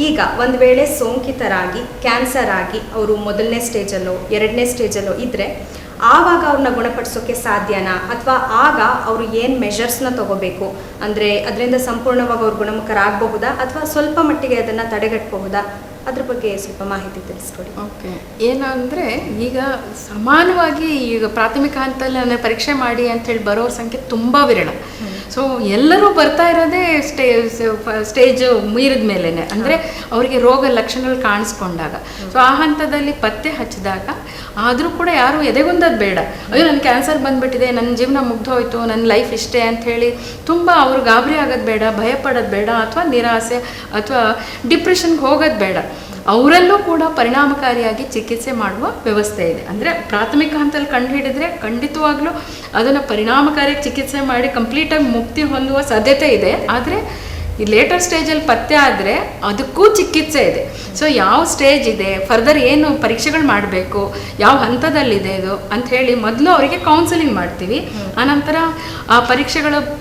ಈಗ ಒಂದು ವೇಳೆ ಸೋಂಕಿತರಾಗಿ ಕ್ಯಾನ್ಸರ್ ಆಗಿ ಅವರು ಮೊದಲನೇ ಸ್ಟೇಜಲ್ಲೋ 2ನೇ ಸ್ಟೇಜಲ್ಲೋ ಇದ್ದರೆ ಆವಾಗ ಅವ್ರನ್ನ ಗುಣಪಡಿಸೋಕ್ಕೆ ಸಾಧ್ಯನಾ, ಅಥವಾ ಆಗ ಅವರು ಏನು ಮೆಷರ್ಸ್ನ ತಗೋಬೇಕು, ಅಂದರೆ ಅದರಿಂದ ಸಂಪೂರ್ಣವಾಗಿ ಅವ್ರು ಗುಣಮುಖರಾಗಬಹುದಾ ಅಥವಾ ಸ್ವಲ್ಪ ಮಟ್ಟಿಗೆ ಅದನ್ನು ತಡೆಗಟ್ಟಬಹುದಾ, ಅದ್ರ ಬಗ್ಗೆ ಸ್ವಲ್ಪ ಮಾಹಿತಿ ತಿಳಿಸ್ಕೊಡಿ. ಓಕೆ, ಏನಂದರೆ ಈಗ ಸಮಾನವಾಗಿ ಈಗ ಪ್ರಾಥಮಿಕ ಹಂತದಲ್ಲಿ ಪರೀಕ್ಷೆ ಮಾಡಿ ಅಂಥೇಳಿ ಬರೋರ ಸಂಖ್ಯೆ ತುಂಬ ವಿರಳ. ಸೊ ಎಲ್ಲರೂ ಬರ್ತಾ ಇರೋದೇ ಸ್ಟೇಜ್ ಮೀರಿದ ಮೇಲೇ, ಅಂದರೆ ಅವರಿಗೆ ರೋಗ ಲಕ್ಷಣಗಳು ಕಾಣಿಸ್ಕೊಂಡಾಗ. ಸೊ ಆ ಹಂತದಲ್ಲಿ ಪತ್ತೆ ಹಚ್ಚಿದಾಗ ಆದರೂ ಕೂಡ ಯಾರು ಎದೆಗುಂದೋದು ಬೇಡ. ಅಯ್ಯೋ ನನ್ನ ಕ್ಯಾನ್ಸರ್ ಬಂದುಬಿಟ್ಟಿದೆ, ನನ್ನ ಜೀವನ ಮುಗ್ದೋಯ್ತು, ನನ್ನ ಲೈಫ್ ಇಷ್ಟೇ ಅಂಥೇಳಿ ತುಂಬ ಅವರು ಗಾಬರಿ ಆಗೋದು ಬೇಡ, ಭಯ ಪಡೋದು ಬೇಡ, ಅಥವಾ ನಿರಾಸೆ ಅಥವಾ ಡಿಪ್ರೆಷನ್ಗೆ ಹೋಗೋದು ಬೇಡ. ಅವರಲ್ಲೂ ಕೂಡ ಪರಿಣಾಮಕಾರಿಯಾಗಿ ಚಿಕಿತ್ಸೆ ಮಾಡುವ ವ್ಯವಸ್ಥೆ ಇದೆ. ಅಂದರೆ ಪ್ರಾಥಮಿಕ ಹಂತದಲ್ಲಿ ಕಂಡುಹಿಡಿದ್ರೆ ಖಂಡಿತವಾಗ್ಲೂ ಅದನ್ನು ಪರಿಣಾಮಕಾರಿಯಾಗಿ ಚಿಕಿತ್ಸೆ ಮಾಡಿ ಕಂಪ್ಲೀಟಾಗಿ ಮುಕ್ತಿ ಹೊಂದುವ ಸಾಧ್ಯತೆ ಇದೆ. ಆದರೆ ಈ ಲೇಟರ್ ಸ್ಟೇಜಲ್ಲಿ ಪತ್ತೆ ಆದರೆ ಅದಕ್ಕೂ ಚಿಕಿತ್ಸೆ ಇದೆ. ಸೊ ಯಾವ ಸ್ಟೇಜ್ ಇದೆ, ಫರ್ದರ್ ಏನು ಪರೀಕ್ಷೆಗಳು ಮಾಡಬೇಕು, ಯಾವ ಹಂತದಲ್ಲಿದೆ ಇದು ಅಂಥೇಳಿ ಮೊದಲು ಅವರಿಗೆ ಕೌನ್ಸಿಲಿಂಗ್ ಮಾಡ್ತೀವಿ. ಆನಂತರ ಆ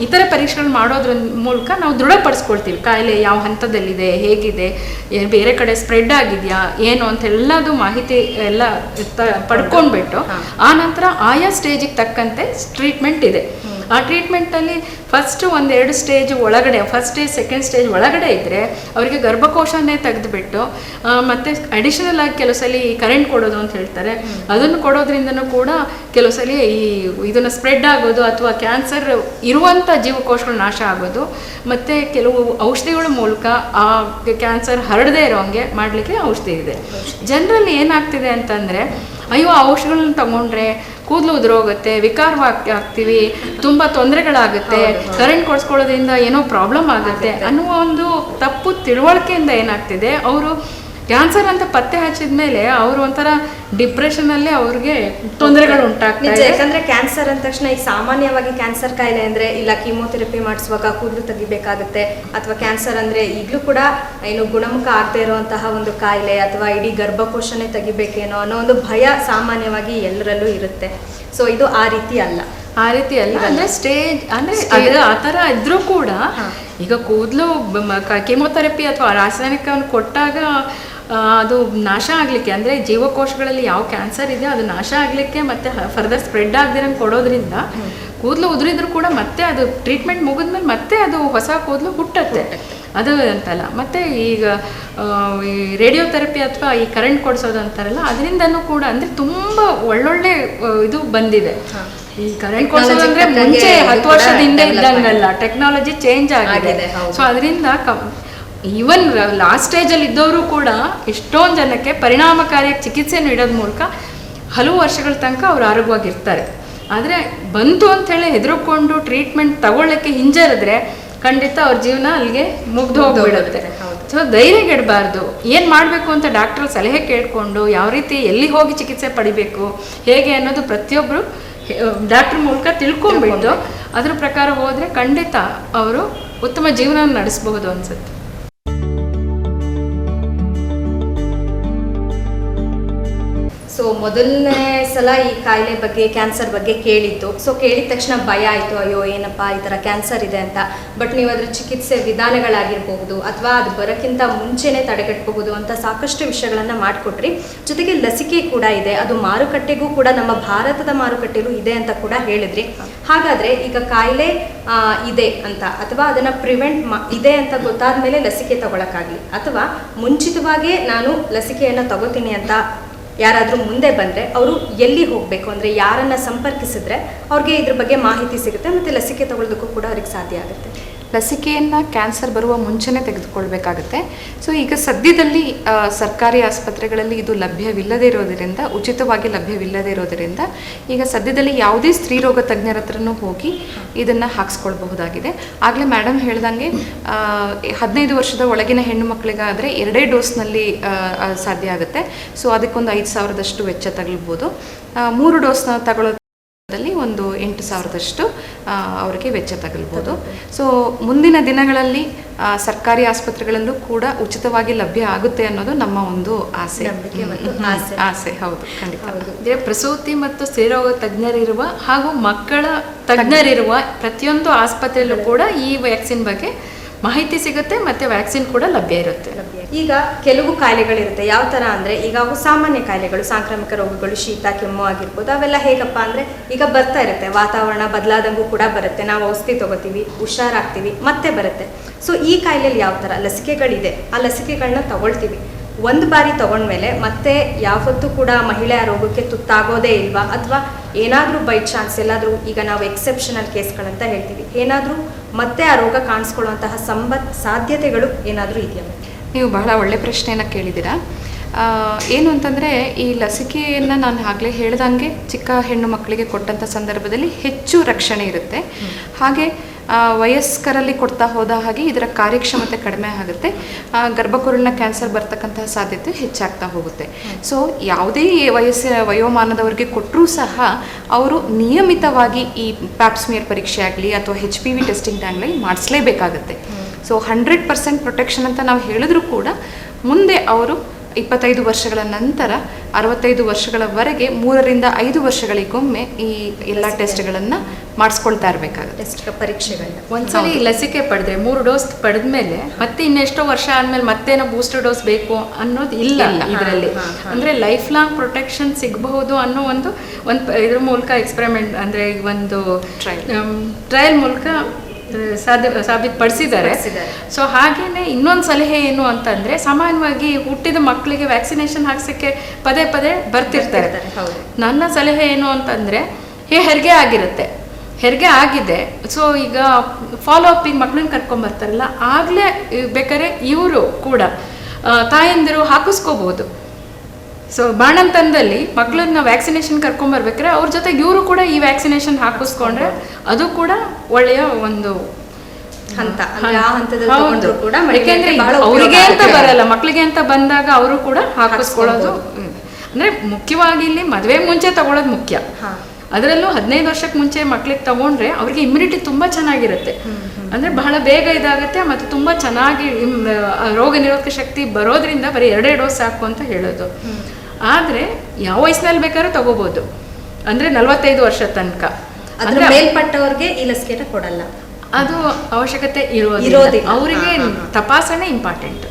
ಇತರೆ ಪರೀಕ್ಷೆಗಳು ಮಾಡೋದ್ರ ಮೂಲಕ ನಾವು ದೃಢಪಡಿಸ್ಕೊಳ್ತೀವಿ ಕಾಯಿಲೆ ಯಾವ ಹಂತದಲ್ಲಿದೆ, ಹೇಗಿದೆ, ಬೇರೆ ಕಡೆ ಸ್ಪ್ರೆಡ್ ಆಗಿದೆಯಾ ಏನು ಅಂತೆಲ್ಲದು ಮಾಹಿತಿ ಎಲ್ಲ ಪಡ್ಕೊಂಡ್ಬಿಟ್ಟು ಆನಂತರ ಆಯಾ ಸ್ಟೇಜಿಗೆ ತಕ್ಕಂತೆ ಟ್ರೀಟ್ಮೆಂಟ್ ಇದೆ. ಆ ಟ್ರೀಟ್ಮೆಂಟಲ್ಲಿ ಫಸ್ಟ್ 1-2 ಸ್ಟೇಜ್ ಒಳಗಡೆ, ಫಸ್ಟ್ ಸ್ಟೇಜ್ ಸೆಕೆಂಡ್ ಸ್ಟೇಜ್ ಒಳಗಡೆ ಇದ್ದರೆ ಅವರಿಗೆ ಗರ್ಭಕೋಶನೇ ತೆಗೆದುಬಿಟ್ಟು ಮತ್ತು ಅಡಿಷನಲ್ ಆಗಿ ಕೆಲವು ಸಲ ಈ ಕರೆಂಟ್ ಕೊಡೋದು ಅಂತ ಹೇಳ್ತಾರೆ, ಅದನ್ನು ಕೊಡೋದ್ರಿಂದನೂ ಕೂಡ ಕೆಲವು ಸಲ ಇದನ್ನು ಸ್ಪ್ರೆಡ್ ಆಗೋದು ಅಥವಾ ಕ್ಯಾನ್ಸರ್ ಇರುವಂಥ ಜೀವಕೋಶಗಳು ನಾಶ ಆಗೋದು, ಮತ್ತು ಕೆಲವು ಔಷಧಿಗಳ ಮೂಲಕ ಆ ಕ್ಯಾನ್ಸರ್ ಹರಡದೇ ಇರೋಂಗೆ ಮಾಡಲಿಕ್ಕೆ ಔಷಧಿ ಇದೆ. ಜನರಲ್ಲಿ ಏನಾಗ್ತಿದೆ ಅಂತಂದರೆ, ಅಯ್ಯೋ ಆ ಔಷಧಿಗಳನ್ನ ತಗೊಂಡ್ರೆ ಕೂದಲು ಉದುರೋಗುತ್ತೆ, ವಿಕಾರವಾಗ್ತೀವಿ, ತುಂಬ ತೊಂದರೆಗಳಾಗುತ್ತೆ, ಕರೆಂಟ್ ಕೊಡಿಸ್ಕೊಳ್ಳೋದ್ರಿಂದ ಏನೋ ಪ್ರಾಬ್ಲಮ್ ಆಗುತ್ತೆ ಅನ್ನುವ ಒಂದು ತಪ್ಪು ತಿಳುವಳಿಕೆಯಿಂದ ಏನಾಗ್ತಿದೆ, ಅವರು ಕ್ಯಾನ್ಸರ್ ಅಂತ ಪತ್ತೆ ಹಚ್ಚಿದ ಮೇಲೆ ಅವರು ಒಂಥರ ಡಿಪ್ರೆಷನಲ್ಲಿ ಅವ್ರಿಗೆ ತೊಂದರೆಗಳು ಉಂಟಾಗ್ತಾ ನಿಜ, ಇದೆ. ಯಾಕಂದ್ರೆ ಕ್ಯಾನ್ಸರ್ ಅಂದ ತಕ್ಷಣ ಈಗ ಸಾಮಾನ್ಯವಾಗಿ ಕ್ಯಾನ್ಸರ್ ಕಾಯಿಲೆ ಅಂದ್ರೆ ಇಲ್ಲ ಕೀಮೋಥೆರಪಿ ಮಾಡಿಸುವಾಗ ಕೂದಲು ತೆಗಿಬೇಕಾಗುತ್ತೆ, ಅಥವಾ ಕ್ಯಾನ್ಸರ್ ಅಂದ್ರೆ ಈಗಲೂ ಕೂಡ ಏನು ಗುಣಮುಖ ಆಗದೆ ಇರುವಂತಹ ಒಂದು ಕಾಯಿಲೆ, ಅಥವಾ ಇಡೀ ಗರ್ಭಕೋಶನೇ ತೆಗಿಬೇಕೇನೋ ಅನ್ನೋ ಒಂದು ಭಯ ಸಾಮಾನ್ಯವಾಗಿ ಎಲ್ಲರಲ್ಲೂ ಇರುತ್ತೆ. ಸೊ ಇದು ಆ ರೀತಿ ಅಲ್ಲ. ಆ ರೀತಿ ಅಲ್ಲ, ಅಂದ್ರೆ ಸ್ಟೇಜ್ ಅಂದ್ರೆ ಅದು ಆ ಥರ ಇದ್ರೂ ಕೂಡ ಈಗ ಕೂದಲು ಕೀಮೋಥೆರಪಿ ಅಥವಾ ರಾಸಾಯನಿಕವನ್ನು ಕೊಟ್ಟಾಗ ಅದು ನಾಶ ಆಗಲಿಕ್ಕೆ, ಅಂದರೆ ಜೀವಕೋಶಗಳಲ್ಲಿ ಯಾವ ಕ್ಯಾನ್ಸರ್ ಇದೆ ಅದು ನಾಶ ಆಗಲಿಕ್ಕೆ ಮತ್ತು ಫರ್ದರ್ ಸ್ಪ್ರೆಡ್ ಆಗದಿರಂಗೆ ಕೊಡೋದ್ರಿಂದ ಕೂದಲು ಉದುರಿದ್ರು ಕೂಡ ಮತ್ತೆ ಅದು ಟ್ರೀಟ್ಮೆಂಟ್ ಮುಗಿದ್ಮೇಲೆ ಮತ್ತೆ ಅದು ಹೊಸ ಕೂದಲು ಹುಟ್ಟುತ್ತೆ. ಅದು ಅಂತಲ್ಲ. ಮತ್ತು ಈಗ ಈ ರೇಡಿಯೋಥೆರಪಿ ಅಥವಾ ಈ ಕರೆಂಟ್ ಕೊಡಿಸೋದು ಅಂತಾರಲ್ಲ, ಅದರಿಂದನೂ ಕೂಡ ಅಂದರೆ ತುಂಬ ಒಳ್ಳೊಳ್ಳೆ ಇದು ಬಂದಿದೆ. ಈ ಕರೆಂಟ್ ಕೊಡಿಸೋದು ಅಂದರೆ ಮುಂಚೆ 10 ವರ್ಷದ ಹಿಂದೆ ಇದ್ದಂಗಲ್ಲ, ಟೆಕ್ನಾಲಜಿ ಚೇಂಜ್ ಆಗಿದೆ. ಸೊ ಅದರಿಂದ ಈವನ್ ಲಾಸ್ಟ್ ಸ್ಟೇಜಲ್ಲಿ ಇದ್ದವರು ಕೂಡ ಎಷ್ಟೊಂದು ಜನಕ್ಕೆ ಪರಿಣಾಮಕಾರಿಯಾಗಿ ಚಿಕಿತ್ಸೆ ನೀಡೋದ್ ಮೂಲಕ ಹಲವು ವರ್ಷಗಳ ತನಕ ಅವ್ರು ಆರೋಗ್ಯವಾಗಿರ್ತಾರೆ. ಆದರೆ ಬಂತು ಅಂಥೇಳಿ ಹೆದರ್ಕೊಂಡು ಟ್ರೀಟ್ಮೆಂಟ್ ತಗೊಳ್ಳೋಕ್ಕೆ ಹಿಂಜರಿದ್ರೆ ಖಂಡಿತ ಅವ್ರ ಜೀವನ ಅಲ್ಲಿಗೆ ಮುಗ್ದು ಹೋಗ್ಬಿಡುತ್ತೆ. ಸೊ ಧೈರ್ಯಗೆಡಬಾರ್ದು. ಏನು ಮಾಡಬೇಕು ಅಂತ ಡಾಕ್ಟರ್ ಸಲಹೆ ಕೇಳಿಕೊಂಡು ಯಾವ ರೀತಿ ಎಲ್ಲಿ ಹೋಗಿ ಚಿಕಿತ್ಸೆ ಪಡಿಬೇಕು ಹೇಗೆ ಅನ್ನೋದು ಪ್ರತಿಯೊಬ್ಬರು ಡಾಕ್ಟರ್ ಮೂಲಕ ತಿಳ್ಕೊಂಡ್ಬಿಟ್ಟು ಅದ್ರ ಪ್ರಕಾರ ಹೋದರೆ ಖಂಡಿತ ಅವರು ಉತ್ತಮ ಜೀವನ ನಡೆಸಬಹುದು ಅನ್ಸುತ್ತೆ. ಸೊ ಮೊದಲನೇ ಸಲ ಈ ಕಾಯಿಲೆ ಬಗ್ಗೆ, ಕ್ಯಾನ್ಸರ್ ಬಗ್ಗೆ ಕೇಳಿದ್ದು. ಸೊ ಕೇಳಿದ ತಕ್ಷಣ ಭಯ ಆಯಿತು, ಅಯ್ಯೋ ಏನಪ್ಪ ಈ ಥರ ಕ್ಯಾನ್ಸರ್ ಇದೆ ಅಂತ. ಬಟ್ ನೀವು ಅದರ ಚಿಕಿತ್ಸೆ ವಿಧಾನಗಳಾಗಿರ್ಬಹುದು ಅಥವಾ ಅದು ಬರೋಕ್ಕಿಂತ ಮುಂಚೆನೇ ತಡೆಗಟ್ಟಬಹುದು ಅಂತ ಸಾಕಷ್ಟು ವಿಷಯಗಳನ್ನು ಮಾಡಿಕೊಟ್ರಿ. ಜೊತೆಗೆ ಲಸಿಕೆ ಕೂಡ ಇದೆ, ಅದು ಮಾರುಕಟ್ಟೆಗೂ ಕೂಡ ನಮ್ಮ ಭಾರತದ ಮಾರುಕಟ್ಟೆಗೂ ಇದೆ ಅಂತ ಕೂಡ ಹೇಳಿದ್ರಿ. ಹಾಗಾದರೆ ಈಗ ಕಾಯಿಲೆ ಇದೆ ಅಂತ ಅಥವಾ ಅದನ್ನು ಪ್ರಿವೆಂಟ್ ಇದೆ ಅಂತ ಗೊತ್ತಾದ ಮೇಲೆ ಲಸಿಕೆ ತಗೊಳಕ್ಕಾಗಲಿ, ಅಥವಾ ಮುಂಚಿತವಾಗೇ ನಾನು ಲಸಿಕೆಯನ್ನು ತಗೋತೀನಿ ಅಂತ ಯಾರಾದರೂ ಮುಂದೆ ಬಂದರೆ ಅವರು ಎಲ್ಲಿ ಹೋಗಬೇಕು, ಅಂದರೆ ಯಾರನ್ನು ಸಂಪರ್ಕಿಸಿದ್ರೆ ಅವ್ರಿಗೆ ಇದ್ರ ಬಗ್ಗೆ ಮಾಹಿತಿ ಸಿಗುತ್ತೆ ಮತ್ತು ಲಸಿಕೆ ತಗೊಳ್ಳೋದಕ್ಕೂ ಕೂಡ ಅವ್ರಿಗೆ ಸಾಧ್ಯ ಆಗುತ್ತೆ? ಲಸಿಕೆಯನ್ನು ಕ್ಯಾನ್ಸರ್ ಬರುವ ಮುಂಚೆನೇ ತೆಗೆದುಕೊಳ್ಬೇಕಾಗುತ್ತೆ. ಸೊ ಈಗ ಸದ್ಯದಲ್ಲಿ ಸರ್ಕಾರಿ ಆಸ್ಪತ್ರೆಗಳಲ್ಲಿ ಇದು ಲಭ್ಯವಿಲ್ಲದೇ ಇರೋದರಿಂದ, ಉಚಿತವಾಗಿ ಲಭ್ಯವಿಲ್ಲದೇ ಇರೋದರಿಂದ ಈಗ ಸದ್ಯದಲ್ಲಿ ಯಾವುದೇ ಸ್ತ್ರೀರೋಗ ತಜ್ಞರ ಹತ್ರನೂ ಹೋಗಿ ಇದನ್ನು ಹಾಕ್ಸ್ಕೊಳ್ಬಹುದಾಗಿದೆ. ಆಗಲೇ ಮೇಡಮ್ ಹೇಳ್ದಂಗೆ 15 ವರ್ಷದ ಒಳಗಿನ ಹೆಣ್ಣು ಮಕ್ಕಳಿಗಾದರೆ 2 ಡೋಸ್ನಲ್ಲಿ ಸಾಧ್ಯ ಆಗುತ್ತೆ. ಸೊ ಅದಕ್ಕೊಂದು 5,000ದಷ್ಟು ವೆಚ್ಚ ತಗೊಳ್ಬೋದು. 3 ಡೋಸ್ನ ತಗೊಳ್ಳೋದು ಒಂದು 8,000ದಷ್ಟು ಅವರಿಗೆ ವೆಚ್ಚ ತಗಲ್ಬೋದು. ಸೊ ಮುಂದಿನ ದಿನಗಳಲ್ಲಿ ಸರ್ಕಾರಿ ಆಸ್ಪತ್ರೆಗಳಲ್ಲೂ ಕೂಡ ಉಚಿತವಾಗಿ ಲಭ್ಯ ಆಗುತ್ತೆ ಅನ್ನೋದು ನಮ್ಮ ಒಂದು ಆಸೆ. ಆಸೆ ಹೌದು, ಖಂಡಿತ. ಪ್ರಸೂತಿ ಮತ್ತು ಸ್ತ್ರೀರೋಗ ತಜ್ಞರಿರುವ ಹಾಗೂ ಮಕ್ಕಳ ತಜ್ಞರಿರುವ ಪ್ರತಿಯೊಂದು ಆಸ್ಪತ್ರೆಯಲ್ಲೂ ಕೂಡ ಈ ವ್ಯಾಕ್ಸಿನ್ ಬಗ್ಗೆ ಮಾಹಿತಿ ಸಿಗುತ್ತೆ ಮತ್ತು ವ್ಯಾಕ್ಸಿನ್ ಕೂಡ ಲಭ್ಯ ಇರುತ್ತೆ. ಈಗ ಕೆಲವು ಕಾಯಿಲೆಗಳಿರುತ್ತೆ, ಯಾವ ಥರ ಅಂದರೆ ಈಗ ಅವು ಸಾಮಾನ್ಯ ಕಾಯಿಲೆಗಳು, ಸಾಂಕ್ರಾಮಿಕ ರೋಗಗಳು, ಶೀತ ಕೆಮ್ಮು ಆಗಿರ್ಬೋದು. ಅವೆಲ್ಲ ಹೇಗಪ್ಪ ಅಂದರೆ ಈಗ ಬರ್ತಾ ಇರುತ್ತೆ, ವಾತಾವರಣ ಬದಲಾದಂಗೂ ಕೂಡ ಬರುತ್ತೆ, ನಾವು ಔಷಧಿ ತೊಗೋತೀವಿ, ಹುಷಾರಾಗ್ತೀವಿ, ಮತ್ತೆ ಬರುತ್ತೆ. ಸೊ ಈ ಕಾಯಿಲೆಯಲ್ಲಿ ಯಾವ ಥರ ಲಸಿಕೆಗಳಿದೆ, ಆ ಲಸಿಕೆಗಳನ್ನ ತಗೊಳ್ತೀವಿ, ಒಂದು ಬಾರಿ ತಗೊಂಡ್ಮೇಲೆ ಮತ್ತೆ ಯಾವತ್ತೂ ಕೂಡ ಮಹಿಳೆ ಆ ರೋಗಕ್ಕೆ ತುತ್ತಾಗೋದೇ ಇಲ್ವಾ, ಅಥವಾ ಏನಾದರೂ ಬೈ ಚಾನ್ಸ್ ಎಲ್ಲಾದರೂ, ಈಗ ನಾವು ಎಕ್ಸೆಪ್ಷನಲ್ ಕೇಸ್ಗಳಂತ ಹೇಳ್ತೀವಿ, ಏನಾದರೂ ಮತ್ತೆ ಆ ರೋಗ ಕಾಣಿಸ್ಕೊಳ್ಳುವಂತಹ ಸಾಧ್ಯತೆಗಳು ಏನಾದರೂ ಇದೆಯಾ? ನೀವು ಬಹಳ ಒಳ್ಳೆ ಪ್ರಶ್ನೆಯನ್ನು ಕೇಳಿದ್ದೀರಾ. ಏನು ಅಂತಂದರೆ ಈ ಲಸಿಕೆಯನ್ನು ನಾನು ಆಗಲೇ ಹೇಳ್ದಂಗೆ ಚಿಕ್ಕ ಹೆಣ್ಣು ಮಕ್ಕಳಿಗೆ ಕೊಟ್ಟಂಥ ಸಂದರ್ಭದಲ್ಲಿ ಹೆಚ್ಚು ರಕ್ಷಣೆ ಇರುತ್ತೆ. ಹಾಗೆ ವಯಸ್ಕರಲ್ಲಿ ಕೊಡ್ತಾ ಹೋದ ಹಾಗೆ ಇದರ ಕಾರ್ಯಕ್ಷಮತೆ ಕಡಿಮೆ ಆಗುತ್ತೆ, ಗರ್ಭಕುರುಳಿನ ಕ್ಯಾನ್ಸರ್ ಬರ್ತಕ್ಕಂತಹ ಸಾಧ್ಯತೆ ಹೆಚ್ಚಾಗ್ತಾ ಹೋಗುತ್ತೆ. ಸೊ ಯಾವುದೇ ವಯೋಮಾನದವರಿಗೆ ಕೊಟ್ಟರೂ ಸಹ ಅವರು ನಿಯಮಿತವಾಗಿ ಈ ಪ್ಯಾಪ್ಸ್ಮಿಯರ್ ಪರೀಕ್ಷೆ ಆಗಲಿ ಅಥವಾ HPV ಟೆಸ್ಟಿಂಗ್ ಆಗಲಿ ಮಾಡಿಸ್ಲೇಬೇಕಾಗತ್ತೆ. ಸೊ 100% ಪ್ರೊಟೆಕ್ಷನ್ ಅಂತ ನಾವು ಹೇಳಿದ್ರೂ ಕೂಡ ಮುಂದೆ ಅವರು 25 ವರ್ಷಗಳ ನಂತರ 65 ವರ್ಷಗಳವರೆಗೆ 3 ರಿಂದ 5 ವರ್ಷಗಳಿಗೊಮ್ಮೆ ಈ ಎಲ್ಲ ಟೆಸ್ಟ್ಗಳನ್ನು ಮಾಡಿಸ್ಕೊಳ್ತಾ ಇರಬೇಕಾಗುತ್ತೆ. ಟೆಸ್ಟ್ ಪರೀಕ್ಷೆಗಳನ್ನ ಒಂದ್ಸಲಿ ಲಸಿಕೆ ಪಡೆದ್ರೆ 3 ಡೋಸ್ ಪಡೆದ್ಮೇಲೆ ಮತ್ತೆ ಇನ್ನೆಷ್ಟೋ ವರ್ಷ ಆದ್ಮೇಲೆ ಮತ್ತೇನೋ ಬೂಸ್ಟರ್ ಡೋಸ್ ಬೇಕು ಅನ್ನೋದು ಇಲ್ಲ ಇದರಲ್ಲಿ. ಅಂದ್ರೆ ಲೈಫ್ ಲಾಂಗ್ ಪ್ರೊಟೆಕ್ಷನ್ ಸಿಗಬಹುದು ಅನ್ನೋ ಒಂದು ಇದ್ರ ಮೂಲಕ ಎಕ್ಸ್ಪೆರಿಮೆಂಟ್ ಅಂದ್ರೆ ಒಂದು ಟ್ರಯಲ್ ಮೂಲಕ ಸಾಬೀತುಪಡಿಸಿದ್ದಾರೆ. ಸೊ ಹಾಗೇನೆ ಇನ್ನೊಂದು ಸಲಹೆ ಏನು ಅಂತಂದ್ರೆ, ಸಾಮಾನ್ಯವಾಗಿ ಹುಟ್ಟಿದ ಮಕ್ಕಳಿಗೆ ವ್ಯಾಕ್ಸಿನೇಷನ್ ಹಾಕ್ಸಕ್ಕೆ ಪದೇ ಪದೇ ಬರ್ತಿರ್ತಾರೆ. ನನ್ನ ಸಲಹೆ ಏನು ಅಂತಂದ್ರೆ, ಹೆರಿಗೆ ಆಗಿರುತ್ತೆ, ಹೆರಿಗೆ ಆಗಿದೆ, ಸೊ ಈಗ ಫಾಲೋ ಅಪ್ ಈಗ ಮಕ್ಕಳನ್ನ ಕರ್ಕೊಂಡ್ಬರ್ತಾರಲ್ಲ, ಆಗಲೇ ಬೇಕಾದ್ರೆ ಇವರು ಕೂಡ ತಾಯಂದಿರು ಹಾಕಿಸ್ಕೋಬಹುದು. ಸೊ ಬಾಣಂತನದಲ್ಲಿ ಮಕ್ಕಳನ್ನ ವ್ಯಾಕ್ಸಿನೇಷನ್ ಕರ್ಕೊಂಡ್ಬರ್ಬೇಕಾದ್ರೆ ಅವ್ರ ಜೊತೆಗೆ ಇವರು ಕೂಡ ಈ ವ್ಯಾಕ್ಸಿನೇಷನ್ ಹಾಕಿಸ್ಕೊಂಡ್ರೆ ಅದು ಕೂಡ ಒಳ್ಳೆಯ ಒಂದು ಹಂತ. ಯಾಕೆಂದ್ರೆ ಅವರಿಗೆ ಅಂತ ಬರಲ್ಲ ಮಕ್ಕಳಿಗೆ ಅಂತ ಬಂದಾಗ ಅವರು ಕೂಡ ಹಾಕಿಸ್ಕೊಳ್ಳೋದು. ಅಂದ್ರೆ ಮುಖ್ಯವಾಗಿ ಇಲ್ಲಿ ಮದುವೆ ಮುಂಚೆ ತಗೊಳ್ಳೋದು ಮುಖ್ಯ. ಅದರಲ್ಲೂ 15 ವರ್ಷಕ್ಕೆ ಮುಂಚೆ ಮಕ್ಳಿಗೆ ತಗೊಂಡ್ರೆ ಅವ್ರಿಗೆ ಇಮ್ಯುನಿಟಿ ತುಂಬಾ ಚೆನ್ನಾಗಿರುತ್ತೆ. ಅಂದ್ರೆ ಬಹಳ ಬೇಗ ಇದಾಗುತ್ತೆ ಮತ್ತು ತುಂಬಾ ಚೆನ್ನಾಗಿ ರೋಗ ನಿರೋಧಕ ಶಕ್ತಿ ಬರೋದ್ರಿಂದ ಬರೀ 2 ಡೋಸ್ ಸಾಕು ಅಂತ ಹೇಳೋದು. ಆದ್ರೆ ಯಾವ ವಯಸ್ಸಿನಲ್ಲಿ ಬೇಕಾದ್ರೂ ತಗೋಬಹುದು, ಅಂದ್ರೆ 45 ವರ್ಷ ತನಕ. ಅಂದ್ರೆ ಮೇಲ್ಪಟ್ಟವ್ರಿಗೆ ಈ ಲಸಿಕೆನ ಕೊಡಲ್ಲ, ಅದು ಅವಶ್ಯಕತೆ ಇರೋದಿಲ್ಲ. ಅವರಿಗೆ ತಪಾಸಣೆ ಇಂಪಾರ್ಟೆಂಟ್,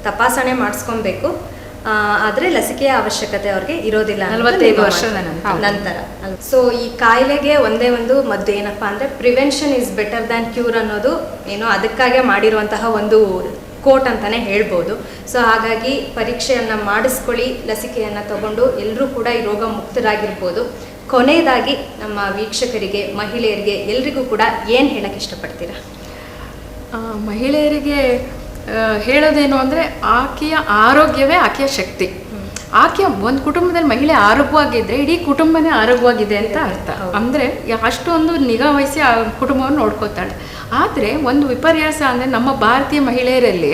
ತಪಾಸಣೆ ಮಾಡಿಸ್ಕೊಬೇಕು. ಆದ್ರೆ ಲಸಿಕೆಯ ಅವಶ್ಯಕತೆ ಅವ್ರಿಗೆ ಇರೋದಿಲ್ಲ 45 ವರ್ಷದ ನಂತರ. ಸೊ ಈ ಕಾಯಿಲೆಗೆ ಒಂದೇ ಒಂದು ಮದ್ದು ಏನಪ್ಪಾ ಅಂದ್ರೆ prevention is better than cure ಅನ್ನೋದು ಏನೋ ಅದಕ್ಕಾಗೆ ಮಾಡಿರುವಂತಹ ಒಂದು ಕೋಟ್ ಅಂತಾನೆ ಹೇಳ್ಬೋದು. ಸೊ ಹಾಗಾಗಿ ಪರೀಕ್ಷೆಯನ್ನ ಮಾಡಿಸ್ಕೊಳ್ಳಿ, ಲಸಿಕೆಯನ್ನ ತಗೊಂಡು ಎಲ್ಲರೂ ಕೂಡ ಈ ರೋಗ ಮುಕ್ತರಾಗಿರ್ಬೋದು. ಕೊನೆಯದಾಗಿ ನಮ್ಮ ವೀಕ್ಷಕರಿಗೆ, ಮಹಿಳೆಯರಿಗೆ ಎಲ್ರಿಗೂ ಕೂಡ ಏನು ಹೇಳಕ್ಕೆ ಇಷ್ಟಪಡ್ತೀರಾ? ಮಹಿಳೆಯರಿಗೆ ಹೇಳೋದೇನು ಅಂದರೆ ಆಕೆಯ ಆರೋಗ್ಯವೇ ಆಕೆಯ ಶಕ್ತಿ. ಆಕೆಯ ಒಂದು ಕುಟುಂಬದಲ್ಲಿ ಮಹಿಳೆ ಆರೋಗ್ಯವಾಗಿದ್ದರೆ ಇಡೀ ಕುಟುಂಬನೇ ಆರೋಗ್ಯವಾಗಿದೆ ಅಂತ ಅರ್ಥ. ಅಂದರೆ ಅಷ್ಟೊಂದು ನಿಗಾ ವಹಿಸಿ ಆ ಕುಟುಂಬವನ್ನು ನೋಡ್ಕೋತಾಳೆ. ಆದರೆ ಒಂದು ವಿಪರ್ಯಾಸ ಅಂದರೆ ನಮ್ಮ ಭಾರತೀಯ ಮಹಿಳೆಯರಲ್ಲಿ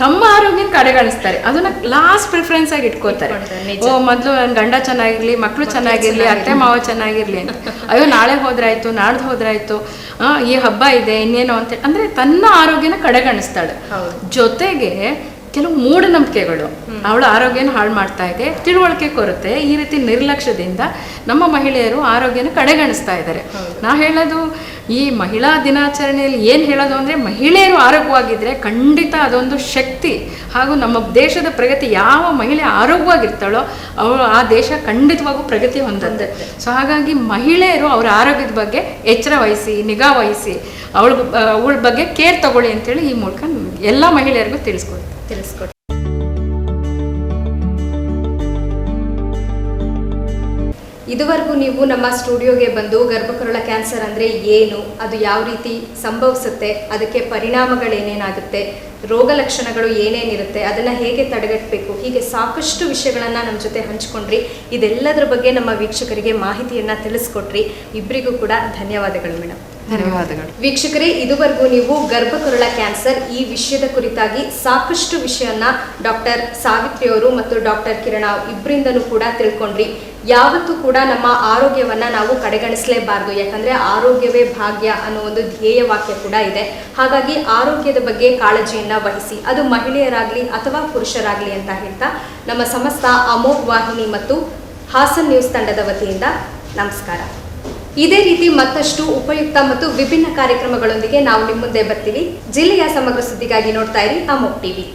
ತಮ್ಮ ಆರೋಗ್ಯನ ಕಡೆಗಣಿಸ್ತಾರೆ, ಅದನ್ನ ಲಾಸ್ಟ್ ಪ್ರಿಫರೆನ್ಸ್ ಆಗಿ ಇಟ್ಕೋತಾರೆ. ಮೊದಲು ನನ್ನ ಗಂಡ ಚೆನ್ನಾಗಿರ್ಲಿ, ಮಕ್ಕಳು ಚೆನ್ನಾಗಿರ್ಲಿ, ಅತ್ತೆ ಮಾವ ಚೆನ್ನಾಗಿರ್ಲಿ ಅಂತ. ಅಯ್ಯೋ ನಾಳೆ ಹೋದ್ರಾಯ್ತು, ನಾಡ್ದು ಹೋದ್ರಾಯ್ತು, ಈ ಹಬ್ಬ ಇದೆ ಇನ್ನೇನೋ ಅಂತ ಅಂದ್ರೆ ತನ್ನ ಆರೋಗ್ಯನ ಕಡೆಗಣಿಸ್ತಾಳೆ. ಜೊತೆಗೆ ಕೆಲವು ಮೂಢನಂಬಿಕೆಗಳು ಅವಳ ಆರೋಗ್ಯನ ಹಾಳು ಮಾಡ್ತಾ ಇದೆ, ತಿಳುವಳಿಕೆ ಕೊರತೆ, ಈ ರೀತಿ ನಿರ್ಲಕ್ಷ್ಯದಿಂದ ನಮ್ಮ ಮಹಿಳೆಯರು ಆರೋಗ್ಯನ ಕಡೆಗಣಿಸ್ತಾ ಇದ್ದಾರೆ. ನಾ ಹೇಳೋದು ಈ ಮಹಿಳಾ ದಿನಾಚರಣೆಯಲ್ಲಿ ಏನು ಹೇಳೋದು ಅಂದರೆ ಮಹಿಳೆಯರು ಆರೋಗ್ಯವಾಗಿದ್ದರೆ ಖಂಡಿತ ಅದೊಂದು ಶಕ್ತಿ. ಹಾಗೂ ನಮ್ಮ ದೇಶದ ಪ್ರಗತಿ, ಯಾವ ಮಹಿಳೆ ಆರೋಗ್ಯವಾಗಿರ್ತಾಳೋ ಅವಳು ಆ ದೇಶ ಖಂಡಿತವಾಗೂ ಪ್ರಗತಿ ಹೊಂದುತ್ತೆ. ಸೊ ಹಾಗಾಗಿ ಮಹಿಳೆಯರು ಅವರ ಆರೋಗ್ಯದ ಬಗ್ಗೆ ಎಚ್ಚರ ವಹಿಸಿ, ನಿಗಾ ವಹಿಸಿ, ಅವಳ ಬಗ್ಗೆ ಕೇರ್ ತಗೊಳ್ಳಿ ಅಂತೇಳಿ ಈ ಮೂಲಕ ಎಲ್ಲ ಮಹಿಳೆಯರಿಗೂ ತಿಳಿಸ್ಕೊಡಿ. ಇದುವರೆಗೂ ನೀವು ನಮ್ಮ ಸ್ಟುಡಿಯೋಗೆ ಬಂದು ಗರ್ಭಕರುಳ ಕ್ಯಾನ್ಸರ್ ಅಂದರೆ ಏನು, ಅದು ಯಾವ ರೀತಿ ಸಂಭವಿಸುತ್ತೆ, ಅದಕ್ಕೆ ಪರಿಣಾಮಗಳೇನೇನಾಗುತ್ತೆ, ರೋಗ ಲಕ್ಷಣಗಳು ಏನೇನಿರುತ್ತೆ, ಅದನ್ನು ಹೇಗೆ ತಡೆಗಟ್ಟಬೇಕು, ಹೀಗೆ ಸಾಕಷ್ಟು ವಿಷಯಗಳನ್ನು ನಮ್ಮ ಜೊತೆ ಹಂಚ್ಕೊಂಡ್ರಿ. ಇದೆಲ್ಲದರ ಬಗ್ಗೆ ನಮ್ಮ ವೀಕ್ಷಕರಿಗೆ ಮಾಹಿತಿಯನ್ನು ತಿಳಿಸ್ಕೊಟ್ರಿ. ಇಬ್ಬರಿಗೂ ಕೂಡ ಧನ್ಯವಾದಗಳು ಮೇಡಮ್. ಧನ್ಯವಾದಗಳು. ವೀಕ್ಷಕರೇ, ಇದುವರೆಗೂ ನೀವು ಗರ್ಭಕರುಳ ಕ್ಯಾನ್ಸರ್ ಈ ವಿಷಯದ ಕುರಿತಾಗಿ ಸಾಕಷ್ಟು ವಿಷಯನ ಡಾಕ್ಟರ್ ಸಾವಿತ್ರಿ ಅವರು ಮತ್ತು ಡಾಕ್ಟರ್ ಕಿರಣ ಇಬ್ಬರಿಂದನೂ ಕೂಡ ತಿಳ್ಕೊಂಡ್ರಿ. ಯಾವತ್ತೂ ಕೂಡ ನಮ್ಮ ಆರೋಗ್ಯವನ್ನ ನಾವು ಕಡೆಗಣಿಸಲೇಬಾರದು, ಯಾಕಂದ್ರೆ ಆರೋಗ್ಯವೇ ಭಾಗ್ಯ ಅನ್ನೋ ಒಂದು ಧ್ಯೇಯ ವಾಕ್ಯ ಕೂಡ ಇದೆ. ಹಾಗಾಗಿ ಆರೋಗ್ಯದ ಬಗ್ಗೆ ಕಾಳಜಿಯನ್ನ ವಹಿಸಿ, ಅದು ಮಹಿಳೆಯರಾಗ್ಲಿ ಅಥವಾ ಪುರುಷರಾಗ್ಲಿ ಅಂತ ಹೇಳ್ತಾ ನಮ್ಮ ಸಮಸ್ತ ಅಮೋಘ್ ವಾಹಿನಿ ಮತ್ತು ಹಾಸನ್ ನ್ಯೂಸ್ ತಂಡದ ವತಿಯಿಂದ ನಮಸ್ಕಾರ. ಇದೇ ರೀತಿ ಮತ್ತಷ್ಟು ಉಪಯುಕ್ತ ಮತ್ತು ವಿಭಿನ್ನ ಕಾರ್ಯಕ್ರಮಗಳೊಂದಿಗೆ ನಾವು ನಿಮ್ಮ ಮುಂದೆ ಬರ್ತೀವಿ. ಜಿಲ್ಲೆಯ ಸಮಗ್ರ ಸುದ್ದಿಗಾಗಿ ನೋಡ್ತಾ ಇರಿ ಅಮೋಘ್ ಟಿವಿ.